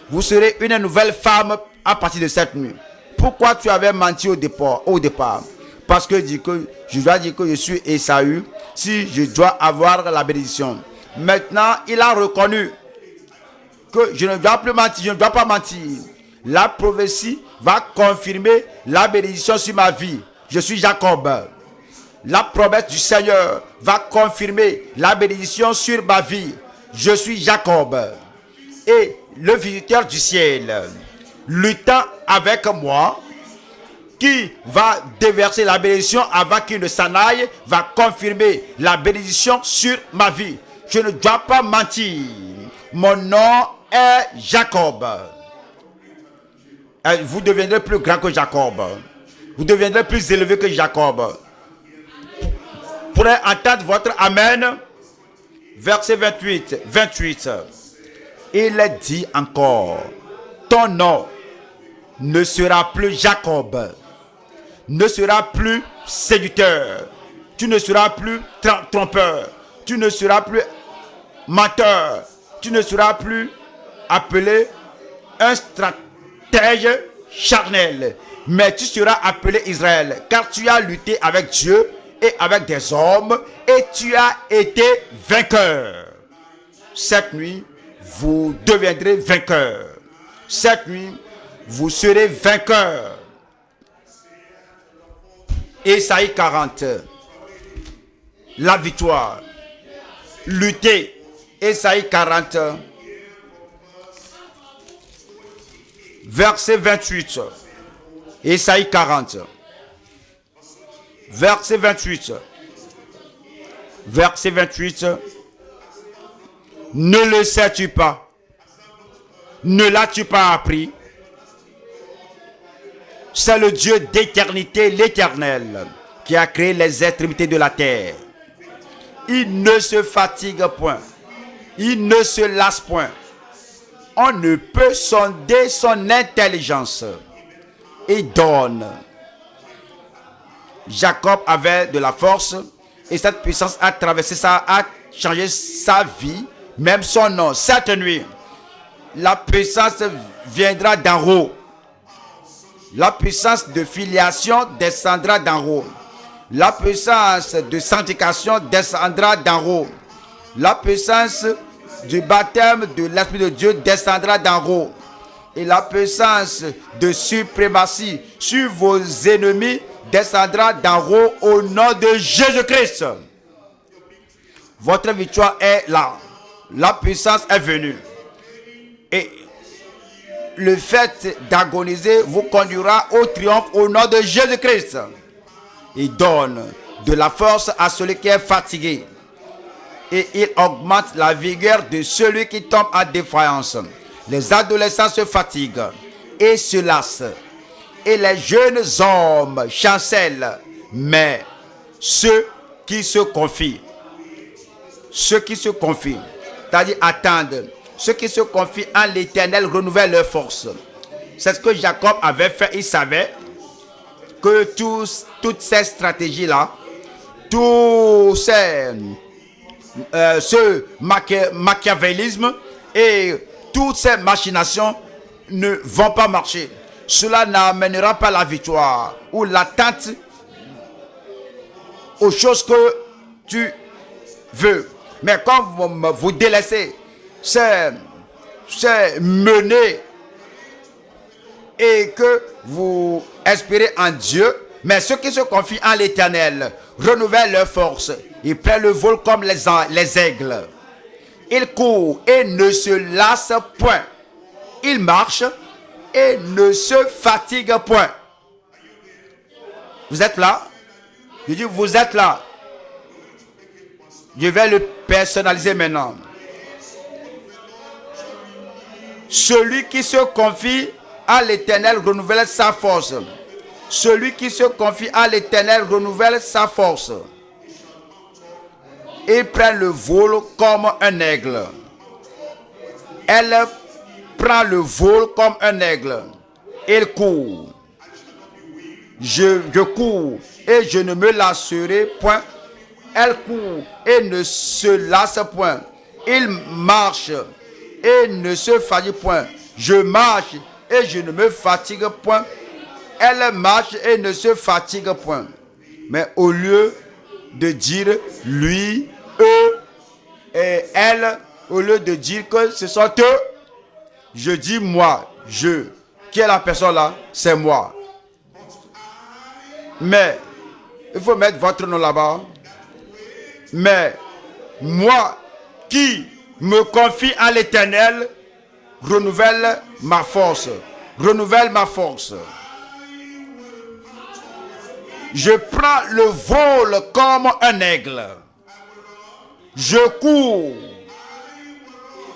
Vous serez une nouvelle femme à partir de cette nuit. Pourquoi tu avais menti au départ? Parce que je dois dire que je suis Ésaü si je dois avoir la bénédiction. Maintenant, il a reconnu que je ne dois plus mentir, je ne dois pas mentir. La prophétie va confirmer la bénédiction sur ma vie. Je suis Jacob. La promesse du Seigneur va confirmer la bénédiction sur ma vie. Je suis Jacob. Et le visiteur du ciel, luttant avec moi, qui va déverser la bénédiction avant qu'il ne s'en aille, va confirmer la bénédiction sur ma vie. Je ne dois pas mentir. Mon nom est Jacob. Vous deviendrez plus grand que Jacob. Vous deviendrez plus élevé que Jacob. Pourrez entendre votre Amen. Verset 28. Il est dit encore, ton nom ne sera plus Jacob, ne sera plus séducteur, tu ne seras plus trompeur, tu ne seras plus menteur, tu ne seras plus appelé un stratège charnel, mais tu seras appelé Israël, car tu as lutté avec Dieu et avec des hommes, et tu as été vainqueur. Cette nuit, vous deviendrez vainqueur. Cette nuit, vous serez vainqueur. Ésaïe 40. La victoire. Lutter. Ésaïe 40. Verset 28. Ésaïe 40. Verset 28. Verset 28. Ne le sais-tu pas? Ne l'as-tu pas appris? C'est le Dieu d'éternité, l'Éternel, qui a créé les extrémités de la terre. Il ne se fatigue point. Il ne se lasse point. On ne peut sonder son intelligence. Il donne. Jacob avait de la force et cette puissance a traversé ça, a changé sa vie, même son nom. Cette nuit, la puissance viendra d'en haut. La puissance de filiation descendra d'en haut. La puissance de sanctification descendra d'en haut. La puissance du baptême de l'Esprit de Dieu descendra d'en haut. Et la puissance de suprématie sur vos ennemis descendra d'en haut au nom de Jésus-Christ. Votre victoire est là. La puissance est venue. Et le fait d'agoniser vous conduira au triomphe au nom de Jésus-Christ. Il donne de la force à celui qui est fatigué. Et il augmente la vigueur de celui qui tombe en défaillance. Les adolescents se fatiguent et se lassent. Et les jeunes hommes chancellent. Mais ceux qui se confient, c'est-à-dire attendent, ceux qui se confient en l'Éternel renouvellent leur force. C'est ce que Jacob avait fait. Il savait que toutes ces stratégies-là, tout ce machiavélisme et toutes ces machinations ne vont pas marcher. Cela n'amènera pas la victoire ou l'attente aux choses que tu veux. Mais quand vous délaissez c'est mener et que vous espérez en Dieu, mais ceux qui se confient en l'Éternel renouvellent leur force. Ils prennent le vol comme les aigles. Ils courent et ne se lassent point. Ils marchent et ne se fatiguent point. Vous êtes là? Je dis vous êtes là. Je vais le personnaliser maintenant. Celui qui se confie à l'Éternel renouvelle sa force. Celui qui se confie à l'Éternel renouvelle sa force. Il prend le vol comme un aigle. Elle prend le vol comme un aigle. Il court. Je cours et je ne me lasserai point. Elle court et ne se lasse point. Il marche et ne se fatigue point. Je marche et je ne me fatigue point. Elle marche et ne se fatigue point. Mais au lieu de dire lui, eux et elle, au lieu de dire que ce sont eux, je dis moi, je. Qui est la personne là? C'est moi. Mais, il faut mettre votre nom là-bas. Mais, moi qui me confie à l'Éternel, renouvelle ma force. Renouvelle ma force. Je prends le vol comme un aigle. Je cours.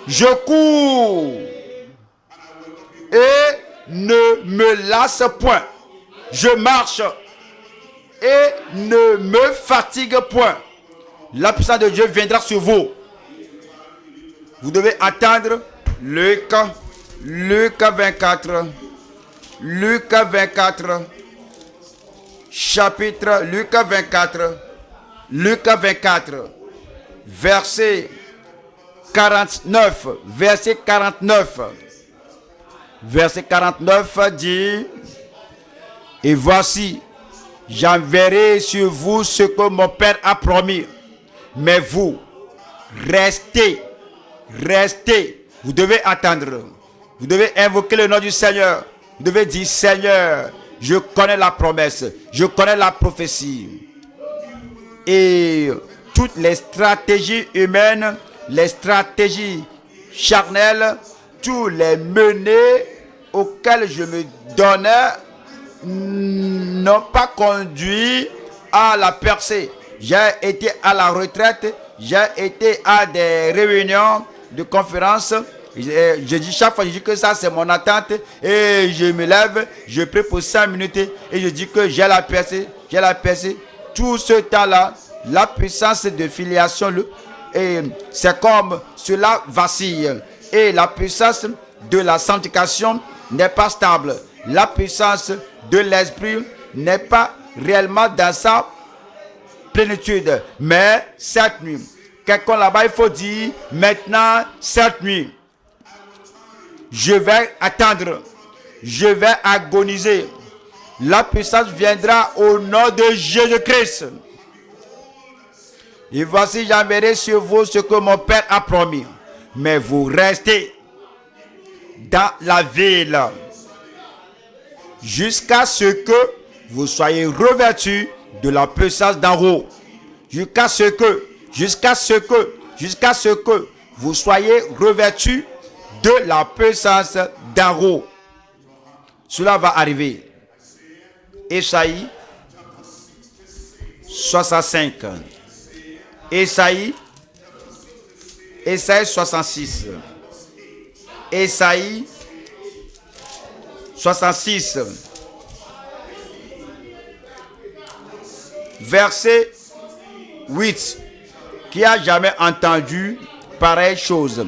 Je cours. Et ne me lasse point. Je marche et ne me fatigue point. La puissance de Dieu viendra sur vous. Vous devez attendre Luc 24. Luc 24. Chapitre Luc 24. Luc 24. Verset 49. Verset 49. Verset 49 dit: et voici, j'enverrai sur vous ce que mon Père a promis. Mais vous, restez. Vous devez attendre. Vous devez invoquer le nom du Seigneur. Vous devez dire: Seigneur, je connais la promesse. Je connais la prophétie. Et toutes les stratégies humaines, les stratégies charnelles, tous les menées auxquels je me donnais n'ont pas conduit à la percée. J'ai été à la retraite, j'ai été à des réunions de conférences. Je dis chaque fois, je dis que ça c'est mon attente et je me lève, je prie pour 5 minutes et je dis que j'ai la percée, j'ai la percée. Tout ce temps-là, la puissance de filiation, c'est comme cela vacille. Et la puissance de la sanctification n'est pas stable. La puissance de l'esprit n'est pas réellement dans sa plénitude. Mais cette nuit, quelqu'un là-bas, il faut dire maintenant, cette nuit, je vais attendre, je vais agoniser. La puissance viendra au nom de Jésus-Christ. Et voici, j'enverrai sur vous ce que mon Père a promis. Mais vous restez dans la ville jusqu'à ce que vous soyez revêtus de la puissance d'en haut. Jusqu'à ce que vous soyez revêtus de la puissance d'en haut. Cela va arriver. Ésaïe 65. Ésaïe 66. Ésaïe 66. Verset 8. Qui a jamais entendu pareille chose?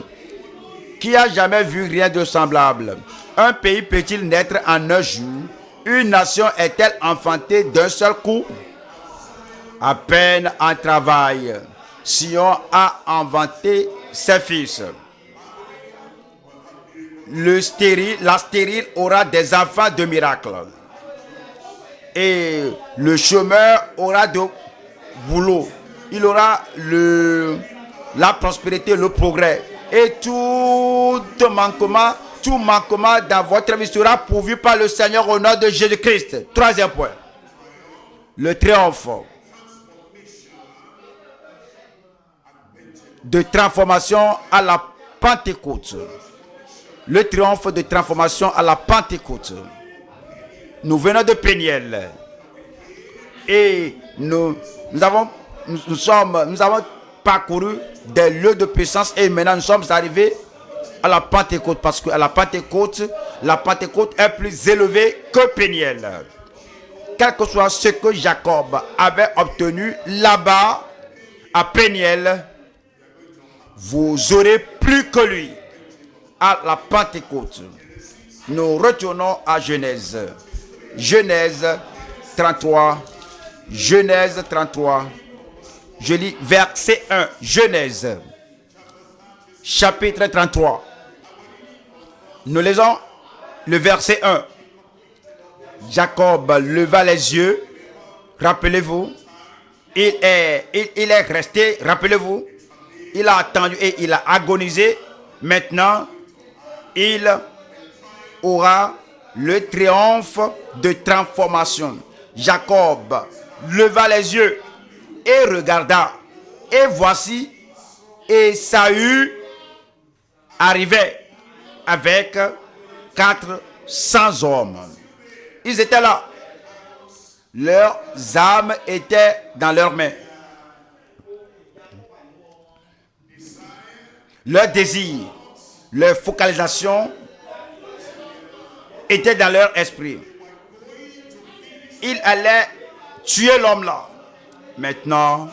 Qui a jamais vu rien de semblable? Un pays peut-il naître en un jour? Une nation est-elle enfantée d'un seul coup? À peine en travail, Sion a inventé ses fils. La stérile aura des enfants de miracle. Et le chômeur aura de boulot. Il aura la prospérité, le progrès. Et tout manquement dans votre vie sera pourvu par le Seigneur au nom de Jésus-Christ. Troisième point. Le triomphe de transformation à la Pentecôte. Le triomphe de transformation à la Pentecôte. Nous venons de Péniel. Et nous avons parcouru des lieux de puissance et maintenant nous sommes arrivés à la Pentecôte, parce que à la Pentecôte est plus élevée que Péniel. quel que soit ce que Jacob avait obtenu là-bas à Péniel, vous aurez plus que lui à la Pentecôte. Nous retournons à Genèse. Genèse 33. Genèse 33. Je lis verset 1. Genèse chapitre 33. Nous lisons le verset 1. Jacob leva les yeux. Rappelez-vous. Il est resté. Rappelez-vous. Il a attendu et il a agonisé. Maintenant, il aura le triomphe de transformation. Jacob leva les yeux et regarda. Et voici, Ésaü arrivait avec 400 hommes. Ils étaient là. Leurs armes étaient dans leurs mains. Leur désir, leur focalisation était dans leur esprit. Ils allaient tuer l'homme là. Maintenant,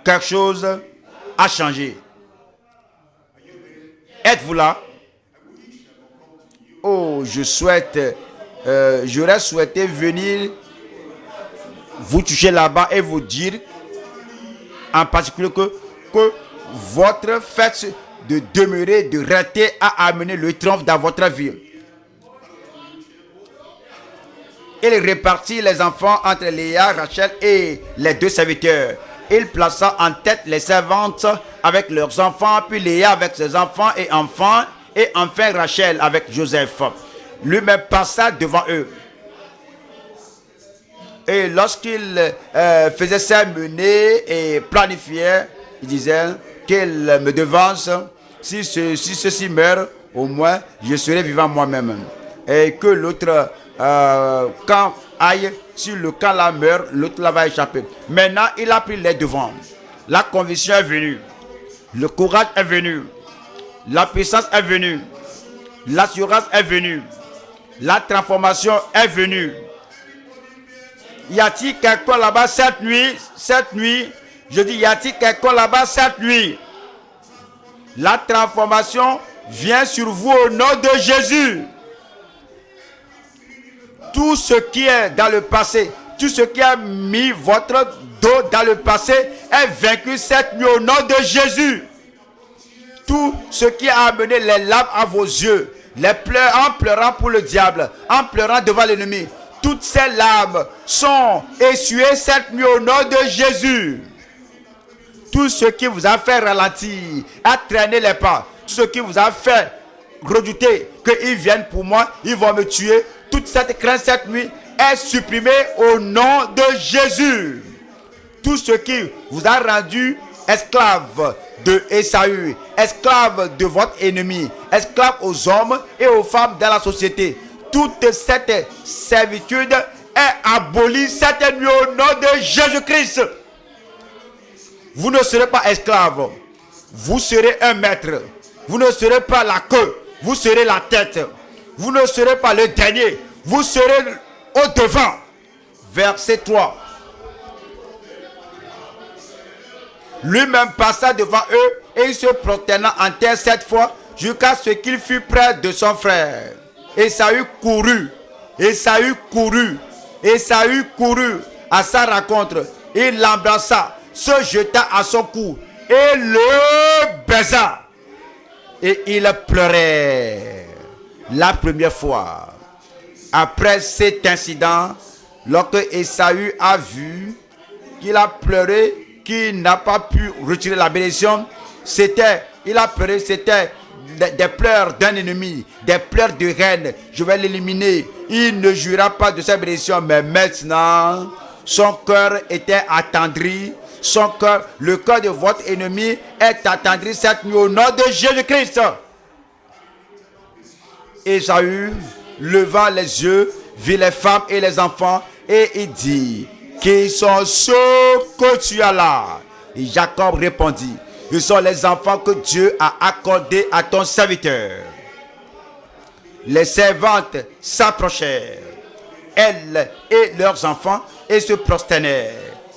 quelque chose a changé. Êtes-vous là? Oh, j'aurais souhaité venir vous toucher là-bas et vous dire en particulier que votre fait de demeurer, de rester a amené le triomphe dans votre vie. Il répartit les enfants entre Léa, Rachel et les deux serviteurs. Il plaça en tête les servantes avec leurs enfants, puis Léa avec ses enfants, et enfin Rachel avec Joseph. Lui-même passa devant eux. Et lorsqu'il faisait ça mener et planifiait, il disait qu'il me devance. Si ceci meurt, au moins je serai vivant moi-même. Et que l'autre camp aille, si le camp là meurt, l'autre là va échapper. Maintenant, il a pris les devants. La conviction est venue. Le courage est venu. La puissance est venue. L'assurance est venue. La transformation est venue. Y a-t-il quelqu'un là-bas cette nuit? Je dis, y a-t-il quelqu'un là-bas cette nuit? La transformation vient sur vous au nom de Jésus. Tout ce qui est dans le passé, tout ce qui a mis votre dos dans le passé est vaincu cette nuit au nom de Jésus. Tout ce qui a amené les larmes à vos yeux, les pleurs, en pleurant pour le diable, en pleurant devant l'ennemi, toutes ces larmes sont essuyées cette nuit au nom de Jésus. Tout ce qui vous a fait ralentir, à traîner les pas, tout ce qui vous a fait redouter qu'ils viennent pour moi, ils vont me tuer, toute cette crainte cette nuit est supprimée au nom de Jésus. Tout ce qui vous a rendu esclave de Ésaü, esclave de votre ennemi, esclave aux hommes et aux femmes dans la société, toute cette servitude est abolie cette nuit au nom de Jésus-Christ. Vous ne serez pas esclave, vous serez un maître. Vous ne serez pas la queue, vous serez la tête. Vous ne serez pas le dernier, vous serez au devant. Verset 3. Lui-même passa devant eux et il se prosterna en terre 7 fois jusqu'à ce qu'il fût près de son frère. Ésaü courut à sa rencontre. Il l'embrassa, se jeta à son cou et le baisa. Et il pleurait la première fois. Après cet incident, lorsque Ésaü a vu qu'il a pleuré, qu'il n'a pas pu retirer la bénédiction, c'était des pleurs d'un ennemi, des pleurs de reine. Je vais l'éliminer. Il ne jouira pas de sa bénédiction, mais maintenant, son cœur était attendri. Son cœur, le cœur de votre ennemi est attendri cette nuit au nom de Jésus-Christ. Ésaü, levant les yeux, vit les femmes et les enfants et il dit: qui sont ceux que tu as là? Et Jacob répondit: ils sont les enfants que Dieu a accordés à ton serviteur. Les servantes s'approchèrent elles et leurs enfants et se prosternèrent.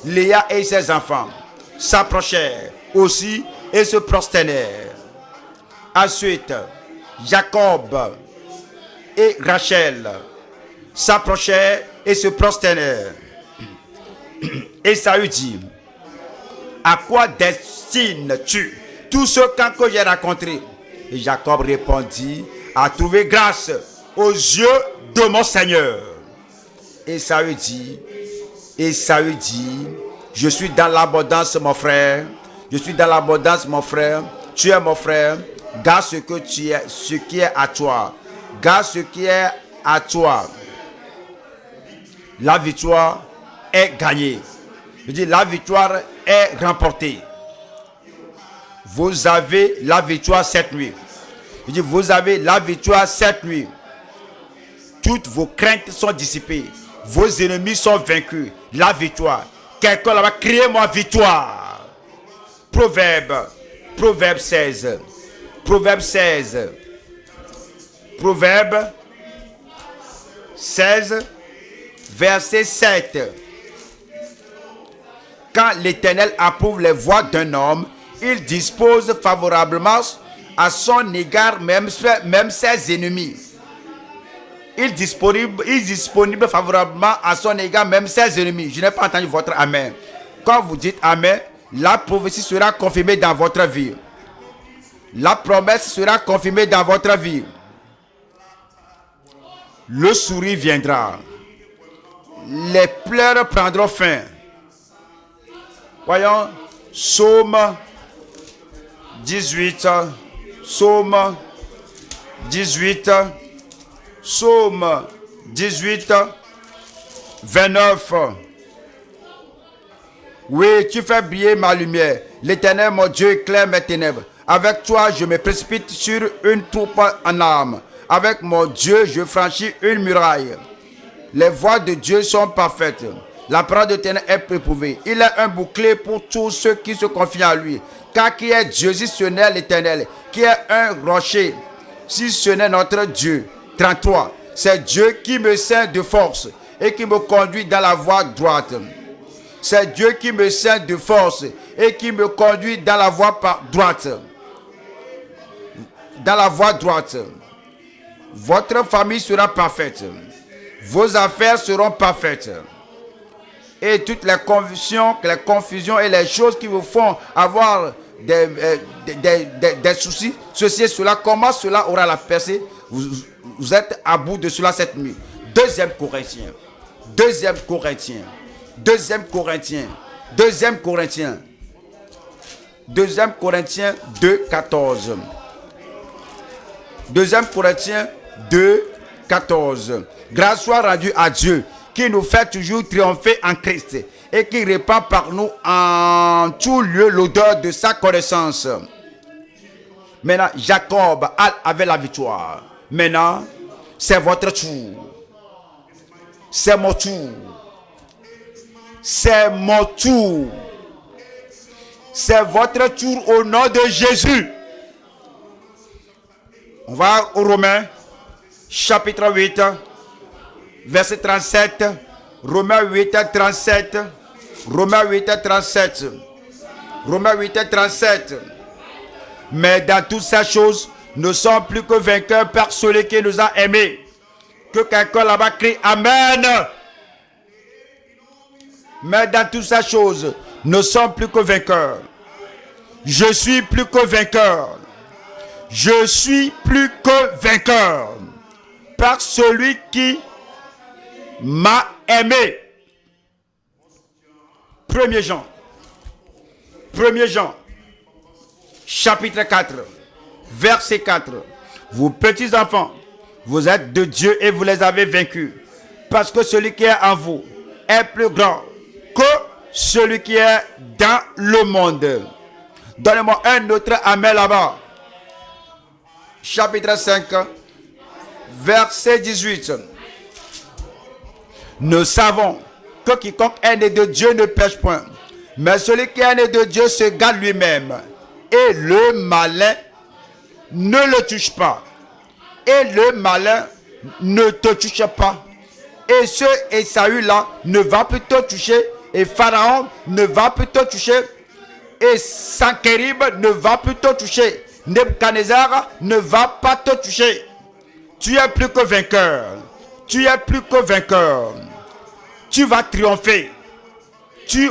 Léa et ses enfants s'approchèrent aussi et se prosternèrent. Ensuite, Jacob et Rachel s'approchèrent et se prosternèrent. Ésaü dit: à quoi destines-tu tout ce que j'ai raconté? Et Jacob répondit: à trouver grâce aux yeux de mon Seigneur. Ésaü dit: je suis dans l'abondance, mon frère. Je suis dans l'abondance, mon frère. Tu es mon frère. Garde ce que tu es, ce qui est à toi. Garde ce qui est à toi. La victoire est gagnée. Je dis, la victoire est remportée. Vous avez la victoire cette nuit. Je dis, vous avez la victoire cette nuit. Toutes vos craintes sont dissipées. Vos ennemis sont vaincus. La victoire. Quelqu'un là-bas, criez-moi victoire. Proverbe 16. Proverbe 16. Proverbe 16, verset 7. Quand l'Éternel approuve les voies d'un homme, il dispose favorablement à son égard même ses ennemis. Il disponible favorablement à son égard même ses ennemis. Je n'ai pas entendu votre amen. Quand vous dites amen, la prophétie sera confirmée dans votre vie. La promesse sera confirmée dans votre vie. Le sourire viendra. Les pleurs prendront fin. Voyons, Psaume 18, Psaume 18, Psaume 18, 29. Oui, tu fais briller ma lumière. L'Éternel, mon Dieu, éclaire mes ténèbres. Avec toi, je me précipite sur une troupe en armes. Avec mon Dieu, je franchis une muraille. Les voies de Dieu sont parfaites. La parole de l'Éternel est éprouvée. Il est un bouclier pour tous ceux qui se confient en lui. Car qui est Dieu si ce n'est l'Éternel? Qui est un rocher si ce n'est notre Dieu? 33. C'est Dieu qui me ceint de force et qui me conduit dans la voie droite. C'est Dieu qui me ceint de force et qui me conduit dans la voie droite. Dans la voie droite. Votre famille sera parfaite. Vos affaires seront parfaites. Et toutes les confusions et les choses qui vous font avoir des soucis, ceci et cela, comment cela aura la percée? Vous êtes à bout de cela cette nuit. Deuxième Corinthiens 2, 14. 2 Corinthiens 2, 14. Grâce soit rendue à Dieu qui nous fait toujours triompher en Christ et qui répand par nous en tout lieu l'odeur de sa connaissance. Maintenant, Jacob avait la victoire. Maintenant, c'est votre tour. C'est mon tour. C'est mon tour. C'est votre tour au nom de Jésus. On va aux Romains, chapitre 8, verset 37. Romains 8, 37. Romains 8, 37. Romains 8, 37. Mais dans toutes ces choses, nous sommes plus que vainqueurs par celui qui nous a aimés. Que quelqu'un là-bas crie Amen. Mais dans toutes ces choses, nous sommes plus que vainqueurs. Je suis plus que vainqueur. Je suis plus que vainqueur par celui qui m'a aimé. 1 Jean, chapitre 4, verset 4. Vous petits enfants, vous êtes de Dieu et vous les avez vaincus, parce que celui qui est en vous est plus grand que celui qui est dans le monde. Donnez-moi un autre amen là-bas. Chapitre 5, verset 18. Nous savons que quiconque est né de Dieu ne pêche point, mais celui qui est né de Dieu se garde lui-même, et le malin ne le touche pas. Et le malin ne te touche pas. Et ce Esaü-là ne va plus te toucher. Et Pharaon ne va plus te toucher. Et Sanchérib ne va plus te toucher. Nebuchadnezzar ne va pas te toucher. Tu es plus que vainqueur. Tu es plus que vainqueur. Tu vas triompher. Tu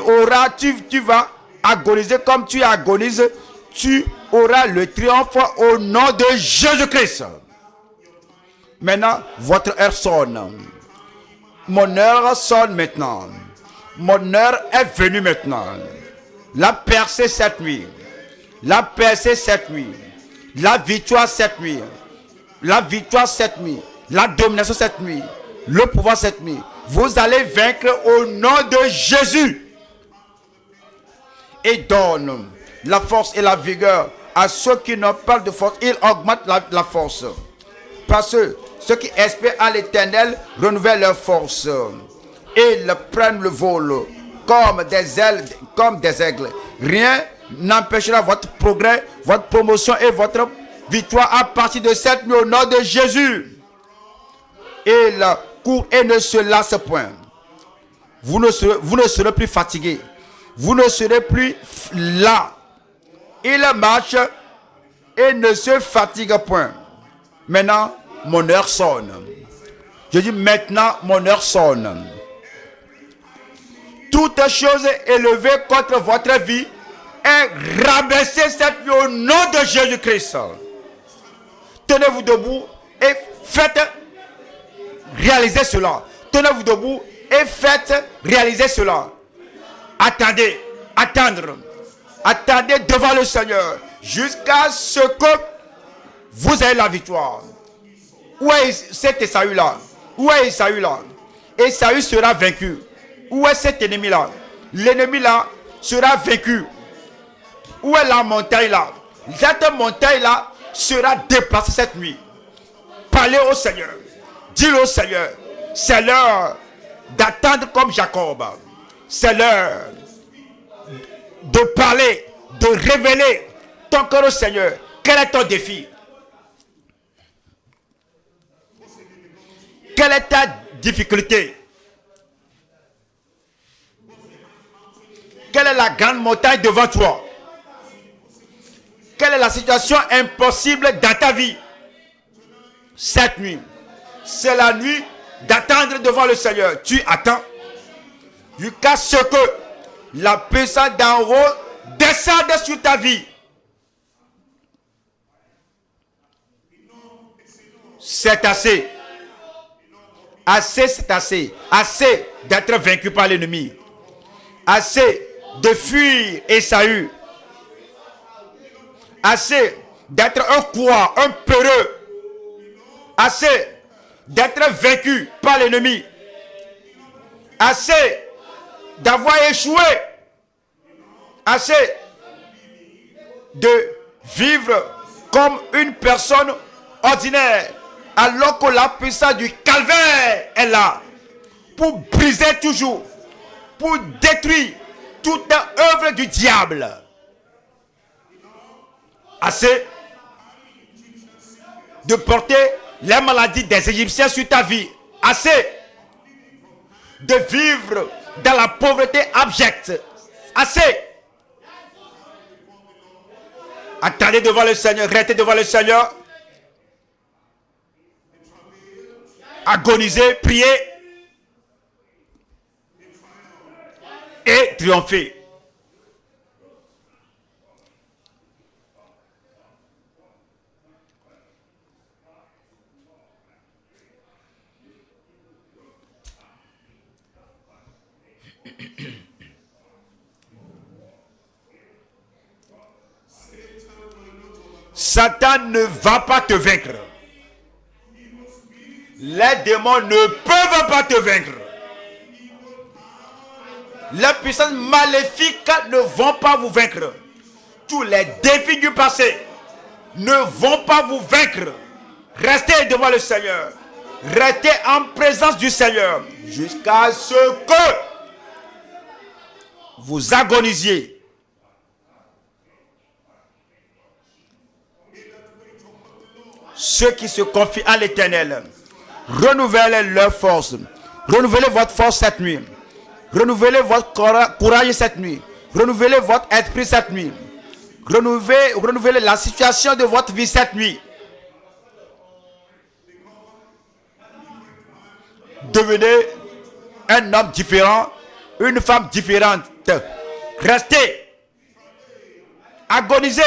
vas agoniser comme tu agonises. Tu auras le triomphe au nom de Jésus-Christ. Maintenant, votre heure sonne. Mon heure sonne maintenant. Mon heure est venue maintenant. La percée cette nuit. La percée cette nuit. La victoire cette nuit. La victoire cette nuit. La domination cette nuit. Le pouvoir cette nuit. Vous allez vaincre au nom de Jésus. Et donne la force et la vigueur à ceux qui n'ont pas de force. Il augmente la force. Parce que ceux qui espèrent à l'Éternel renouvellent leur force. Ils prennent le vol comme des ailes, comme des aigles. Rien n'empêchera votre progrès, votre promotion et votre victoire à partir de cette nuit au nom de Jésus. Il court et ne se lasse point. Vous ne serez plus fatigué. Vous ne serez plus là. Il marche et ne se fatigue point. Maintenant, mon heure sonne. Je dis maintenant, mon heure sonne. Toute chose élevée contre votre vie est rabaissée cette nuit au nom de Jésus-Christ. Tenez-vous debout et faites réaliser cela. Tenez-vous debout et faites réaliser cela. Attendez, attendez devant le Seigneur jusqu'à ce que vous ayez la victoire. Où est cet Esaü-là? Où est Esaü-là? Esaü sera vaincu. Où est cet ennemi-là? L'ennemi-là sera vaincu. Où est la montagne-là? Cette montagne-là sera déplacée cette nuit. Parlez au Seigneur. Dis-le au Seigneur. C'est l'heure d'attendre comme Jacob. C'est l'heure de parler, de révéler ton cœur au Seigneur. Quel est ton défi? Quelle est ta difficulté? Quelle est la grande montagne devant toi? Quelle est la situation impossible dans ta vie? Cette nuit, c'est la nuit d'attendre devant le Seigneur. Tu attends jusqu'à ce que la puissance d'en haut descende sur ta vie. C'est assez. Assez, c'est assez. Assez d'être vaincu par l'ennemi. Assez de fuir Esaü. Assez d'être un quoi, un peureux. Assez d'être vaincu par l'ennemi. Assez d'avoir échoué. Assez de vivre comme une personne ordinaire. Alors que la puissance du calvaire est là. Pour briser toujours. Pour détruire toute œuvre du diable. Assez de porter les maladies des Égyptiens sur ta vie. Assez de vivre dans la pauvreté abjecte. Assez. Attendez devant le Seigneur, restez devant le Seigneur. Agonisez, priez et triompher. Satan ne va pas te vaincre. Les démons ne peuvent pas te vaincre. Les puissances maléfiques ne vont pas vous vaincre. Tous les défis du passé ne vont pas vous vaincre. Restez devant le Seigneur. Restez en présence du Seigneur jusqu'à ce que vous agonisiez. Ceux qui se confient à l'Éternel renouvellent leur force. Renouvelez votre force cette nuit. Renouvelez votre courage cette nuit. Renouvelez votre esprit cette nuit. Renouvelez la situation de votre vie cette nuit. Devenez un homme différent, une femme différente. Restez, agonisez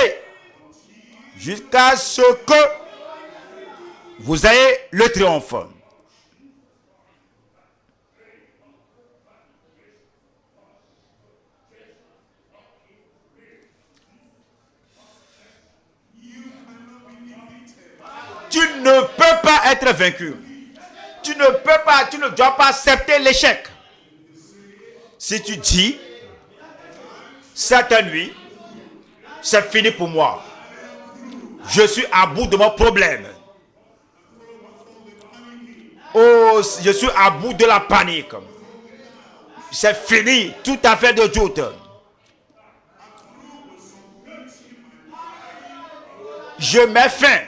jusqu'à ce que vous ayez le triomphe. Tu ne peux pas être vaincu. Tu ne dois pas accepter l'échec. Si tu dis, cette nuit, c'est fini pour moi. Je suis à bout de mon problème. Oh, je suis à bout de la panique. C'est fini, tout à fait de doute. Je mets fin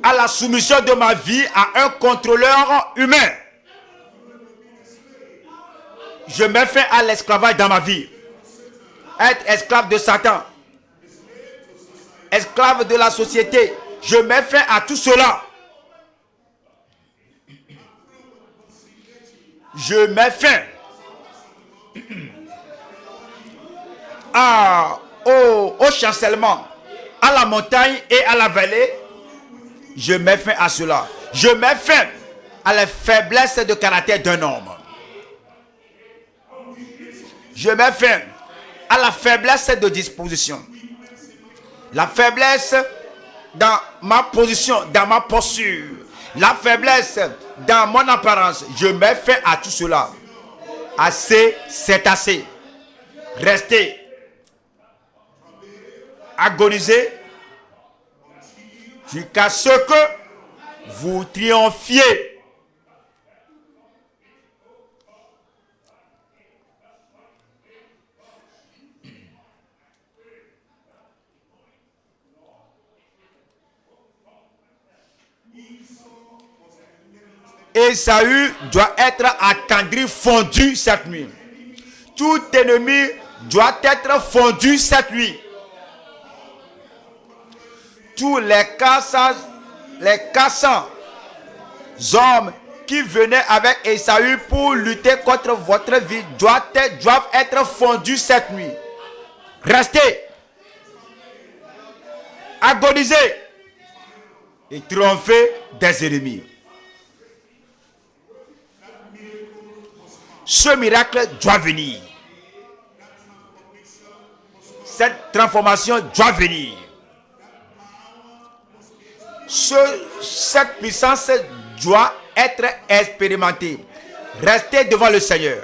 à la soumission de ma vie à un contrôleur humain. Je mets fin à l'esclavage dans ma vie. Être esclave de Satan. Esclave de la société. Je mets fin à tout cela. Je mets fin au chancellement, à la montagne et à la vallée. Je mets fin à cela. Je mets fin à la faiblesse de caractère d'un homme. Je mets fin à la faiblesse de disposition. La faiblesse dans ma position, dans ma posture. La faiblesse dans mon apparence. Je mets fin à tout cela. Assez, c'est assez. Restez. Agonisez jusqu'à ce que vous triomphiez. Ésaü doit être attendri, fondu cette nuit. Tout ennemi doit être fondu cette nuit. Tous les 400 hommes qui venaient avec Ésaü pour lutter contre votre vie doivent être fondus cette nuit. Restez, agonisez et triomphez des ennemis. Ce miracle doit venir. Cette transformation doit venir. Cette puissance doit être expérimentée. Restez devant le Seigneur.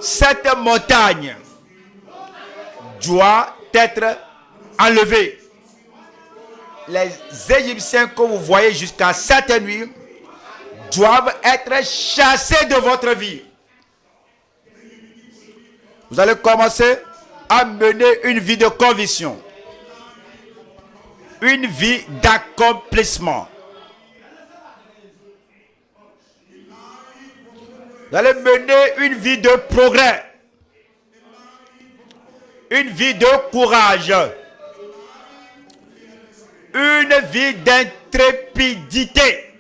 Cette montagne doit être enlevée. Les Égyptiens que vous voyez jusqu'à cette nuit doivent être chassés de votre vie. Vous allez commencer à mener une vie de conviction, une vie d'accomplissement. Vous allez mener une vie de progrès, une vie de courage, une vie d'intrépidité,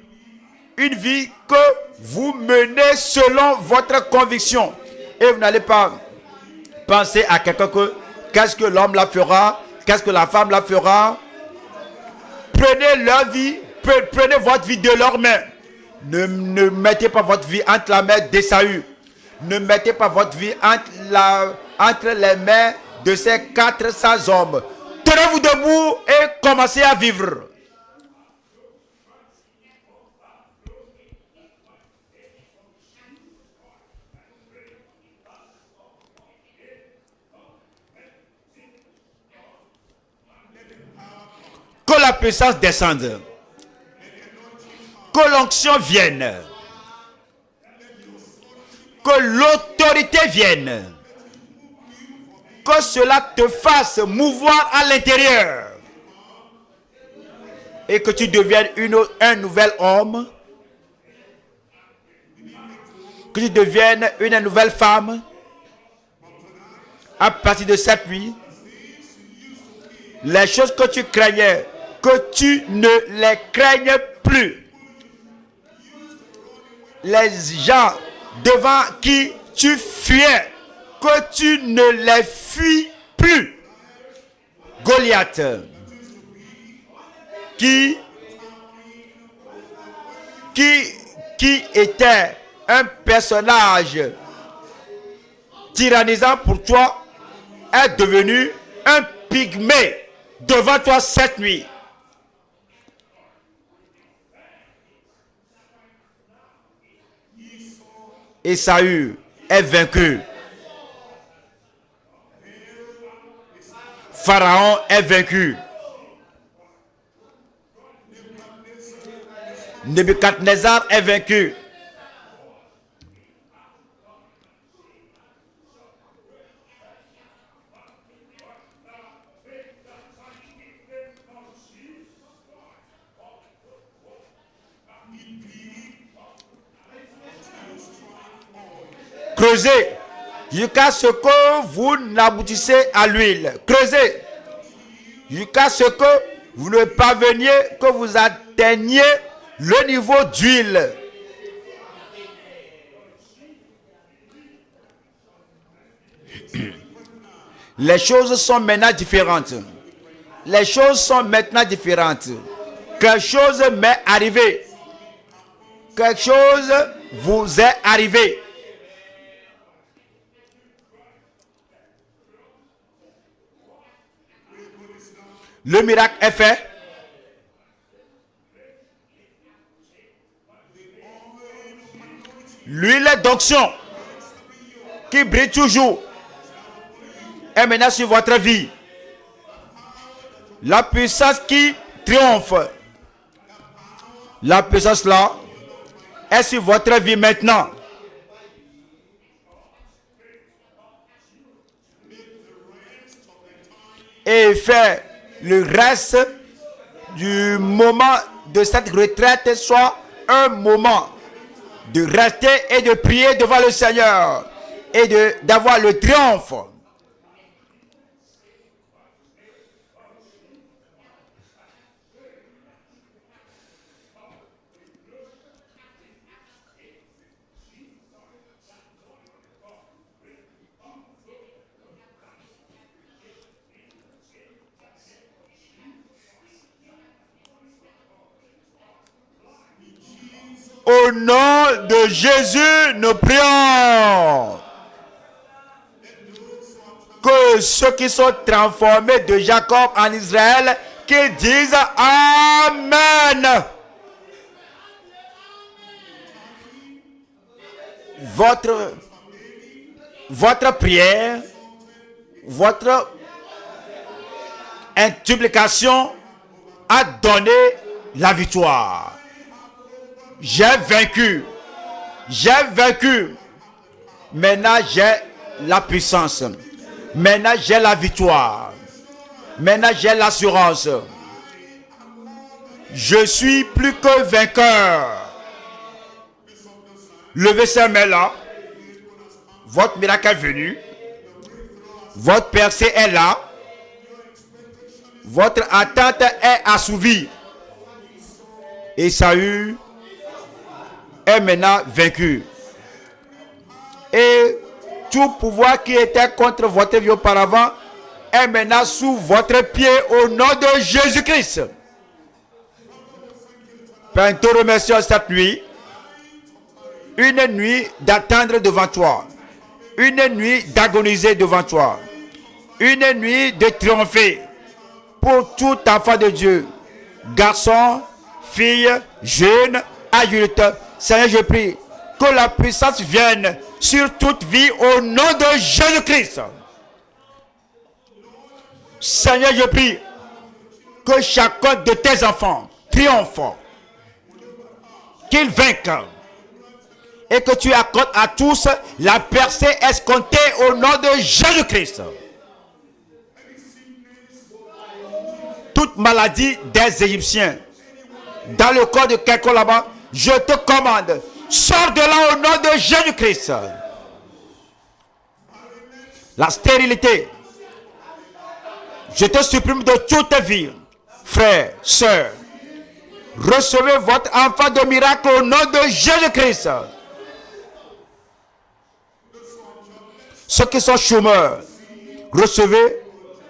une vie que vous menez selon votre conviction. Et vous n'allez pas penser à quelqu'un que qu'est-ce que l'homme la fera, qu'est-ce que la femme la fera. Prenez leur vie, prenez votre vie de leurs mains. Ne mettez pas votre vie entre la main d'Ésaü. Ne mettez pas votre vie entre les mains de ces 400 hommes. Tenez-vous debout et commencez à vivre. Que la puissance descende. Que l'onction vienne. Que l'autorité vienne. Que cela te fasse mouvoir à l'intérieur. et que tu deviennes un nouvel homme, que tu deviennes une nouvelle femme. À partir de cette nuit, les choses que tu craignais, que tu ne les craignes plus. Les gens devant qui tu fuyais, que tu ne les fuis plus. Goliath, qui était un personnage tyrannisant pour toi, est devenu un pygmée devant toi cette nuit. Ésaü est vaincu. Pharaon est vaincu. Nebuchadnezzar est vaincu. Creusez jusqu'à ce que vous n'aboutissez à l'huile. Creusez jusqu'à ce que vous ne parveniez, que vous atteigniez le niveau d'huile. Les choses sont maintenant différentes. Les choses sont maintenant différentes. Quelque chose m'est arrivé. Quelque chose vous est arrivé. Le miracle est fait. L'huile d'onction qui brille toujours est maintenant sur votre vie. La puissance qui triomphe, la puissance là est sur votre vie maintenant. Et fait le reste du moment de cette retraite soit un moment de rester et de prier devant le Seigneur et d'avoir le triomphe. Au nom de Jésus, nous prions. Que ceux qui sont transformés de Jacob en Israël, qui disent Amen. Votre prière, votre supplication a donné la victoire. J'ai vaincu. J'ai vaincu. Maintenant, j'ai la puissance. Maintenant, j'ai la victoire. Maintenant, j'ai l'assurance. Je suis plus que vainqueur. Levez ces mains-là. Votre miracle est venu. Votre percée est là. Votre attente est assouvie. Ésaü est maintenant vaincu. Et tout pouvoir qui était contre votre vie auparavant est maintenant sous votre pied au nom de Jésus-Christ. Père, nous te remercions cette nuit. Une nuit d'attendre devant toi. Une nuit d'agoniser devant toi. Une nuit de triompher pour tout enfant de Dieu. Garçon, fille, jeune, adulte. Seigneur, je prie que la puissance vienne sur toute vie au nom de Jésus-Christ. Seigneur, je prie que chacun de tes enfants triomphe, qu'il vainque et que tu accordes à tous la percée escomptée au nom de Jésus-Christ. Toute maladie des Égyptiens dans le corps de quelqu'un là-bas, je te commande, sors de là au nom de Jésus-Christ. La stérilité, je te supprime de toute vie. Frères, sœurs, recevez votre enfant de miracle au nom de Jésus-Christ. Ceux qui sont chômeurs, recevez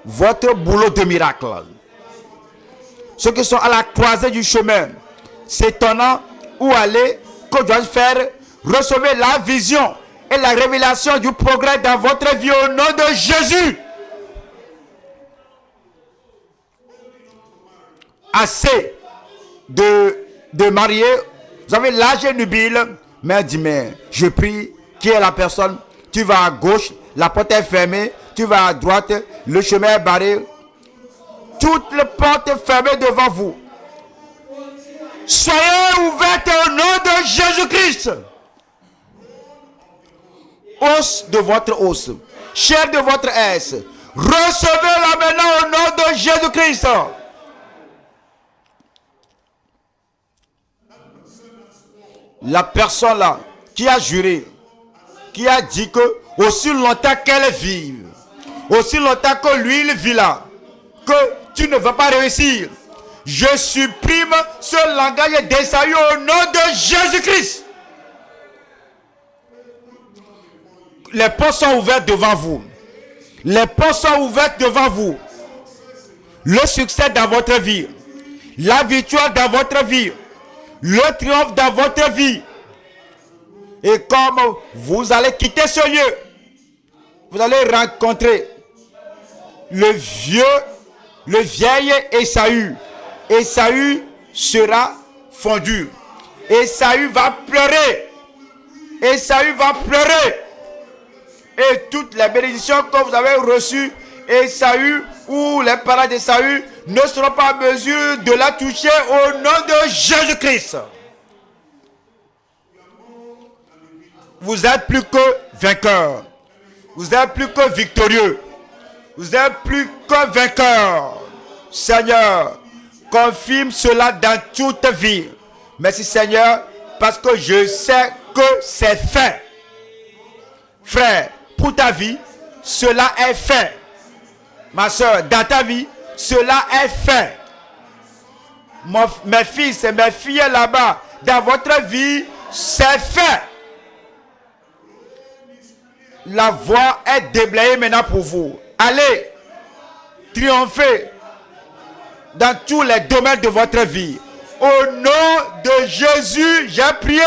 votre boulot de miracle. Ceux qui sont à la croisée du chemin, s'étonnant où aller, que dois-je faire, recevez la vision et la révélation du progrès dans votre vie au nom de Jésus. Assez de marier, vous avez l'âge nubile, mais dit, mais je prie, qui est la personne? Tu vas à gauche, la porte est fermée, tu vas à droite, le chemin est barré, toutes les portes fermées devant vous. Soyez ouvertes au nom de Jésus-Christ. Os de votre os, chair de votre S, recevez-la maintenant au nom de Jésus-Christ. La personne là qui a juré, qui a dit que aussi longtemps qu'elle vive, aussi longtemps que lui il vit là, que tu ne vas pas réussir, je supprime ce langage d'Esaü au nom de Jésus-Christ. Les portes sont ouvertes devant vous. Les portes sont ouvertes devant vous. Le succès dans votre vie, la victoire dans votre vie, le triomphe dans votre vie. Et comme vous allez quitter ce lieu, vous allez rencontrer le vieil Esaü. Esaü sera fondu. Esaü va pleurer. Esaü va pleurer. Et toutes les bénédictions que vous avez reçues, Esaü ou les parents d'Esaü ne seront pas en mesure de la toucher au nom de Jésus-Christ. Vous êtes plus que vainqueur. Vous êtes plus que victorieux. Vous êtes plus que vainqueur. Seigneur, confirme cela dans toute vie. Merci Seigneur, parce que je sais que c'est fait. Frère, pour ta vie, cela est fait. Ma soeur, dans ta vie, cela est fait. Mes fils et mes filles là-bas, dans votre vie, c'est fait. La voie est déblayée maintenant pour vous. Allez triompher dans tous les domaines de votre vie. Au nom de Jésus, j'ai prié.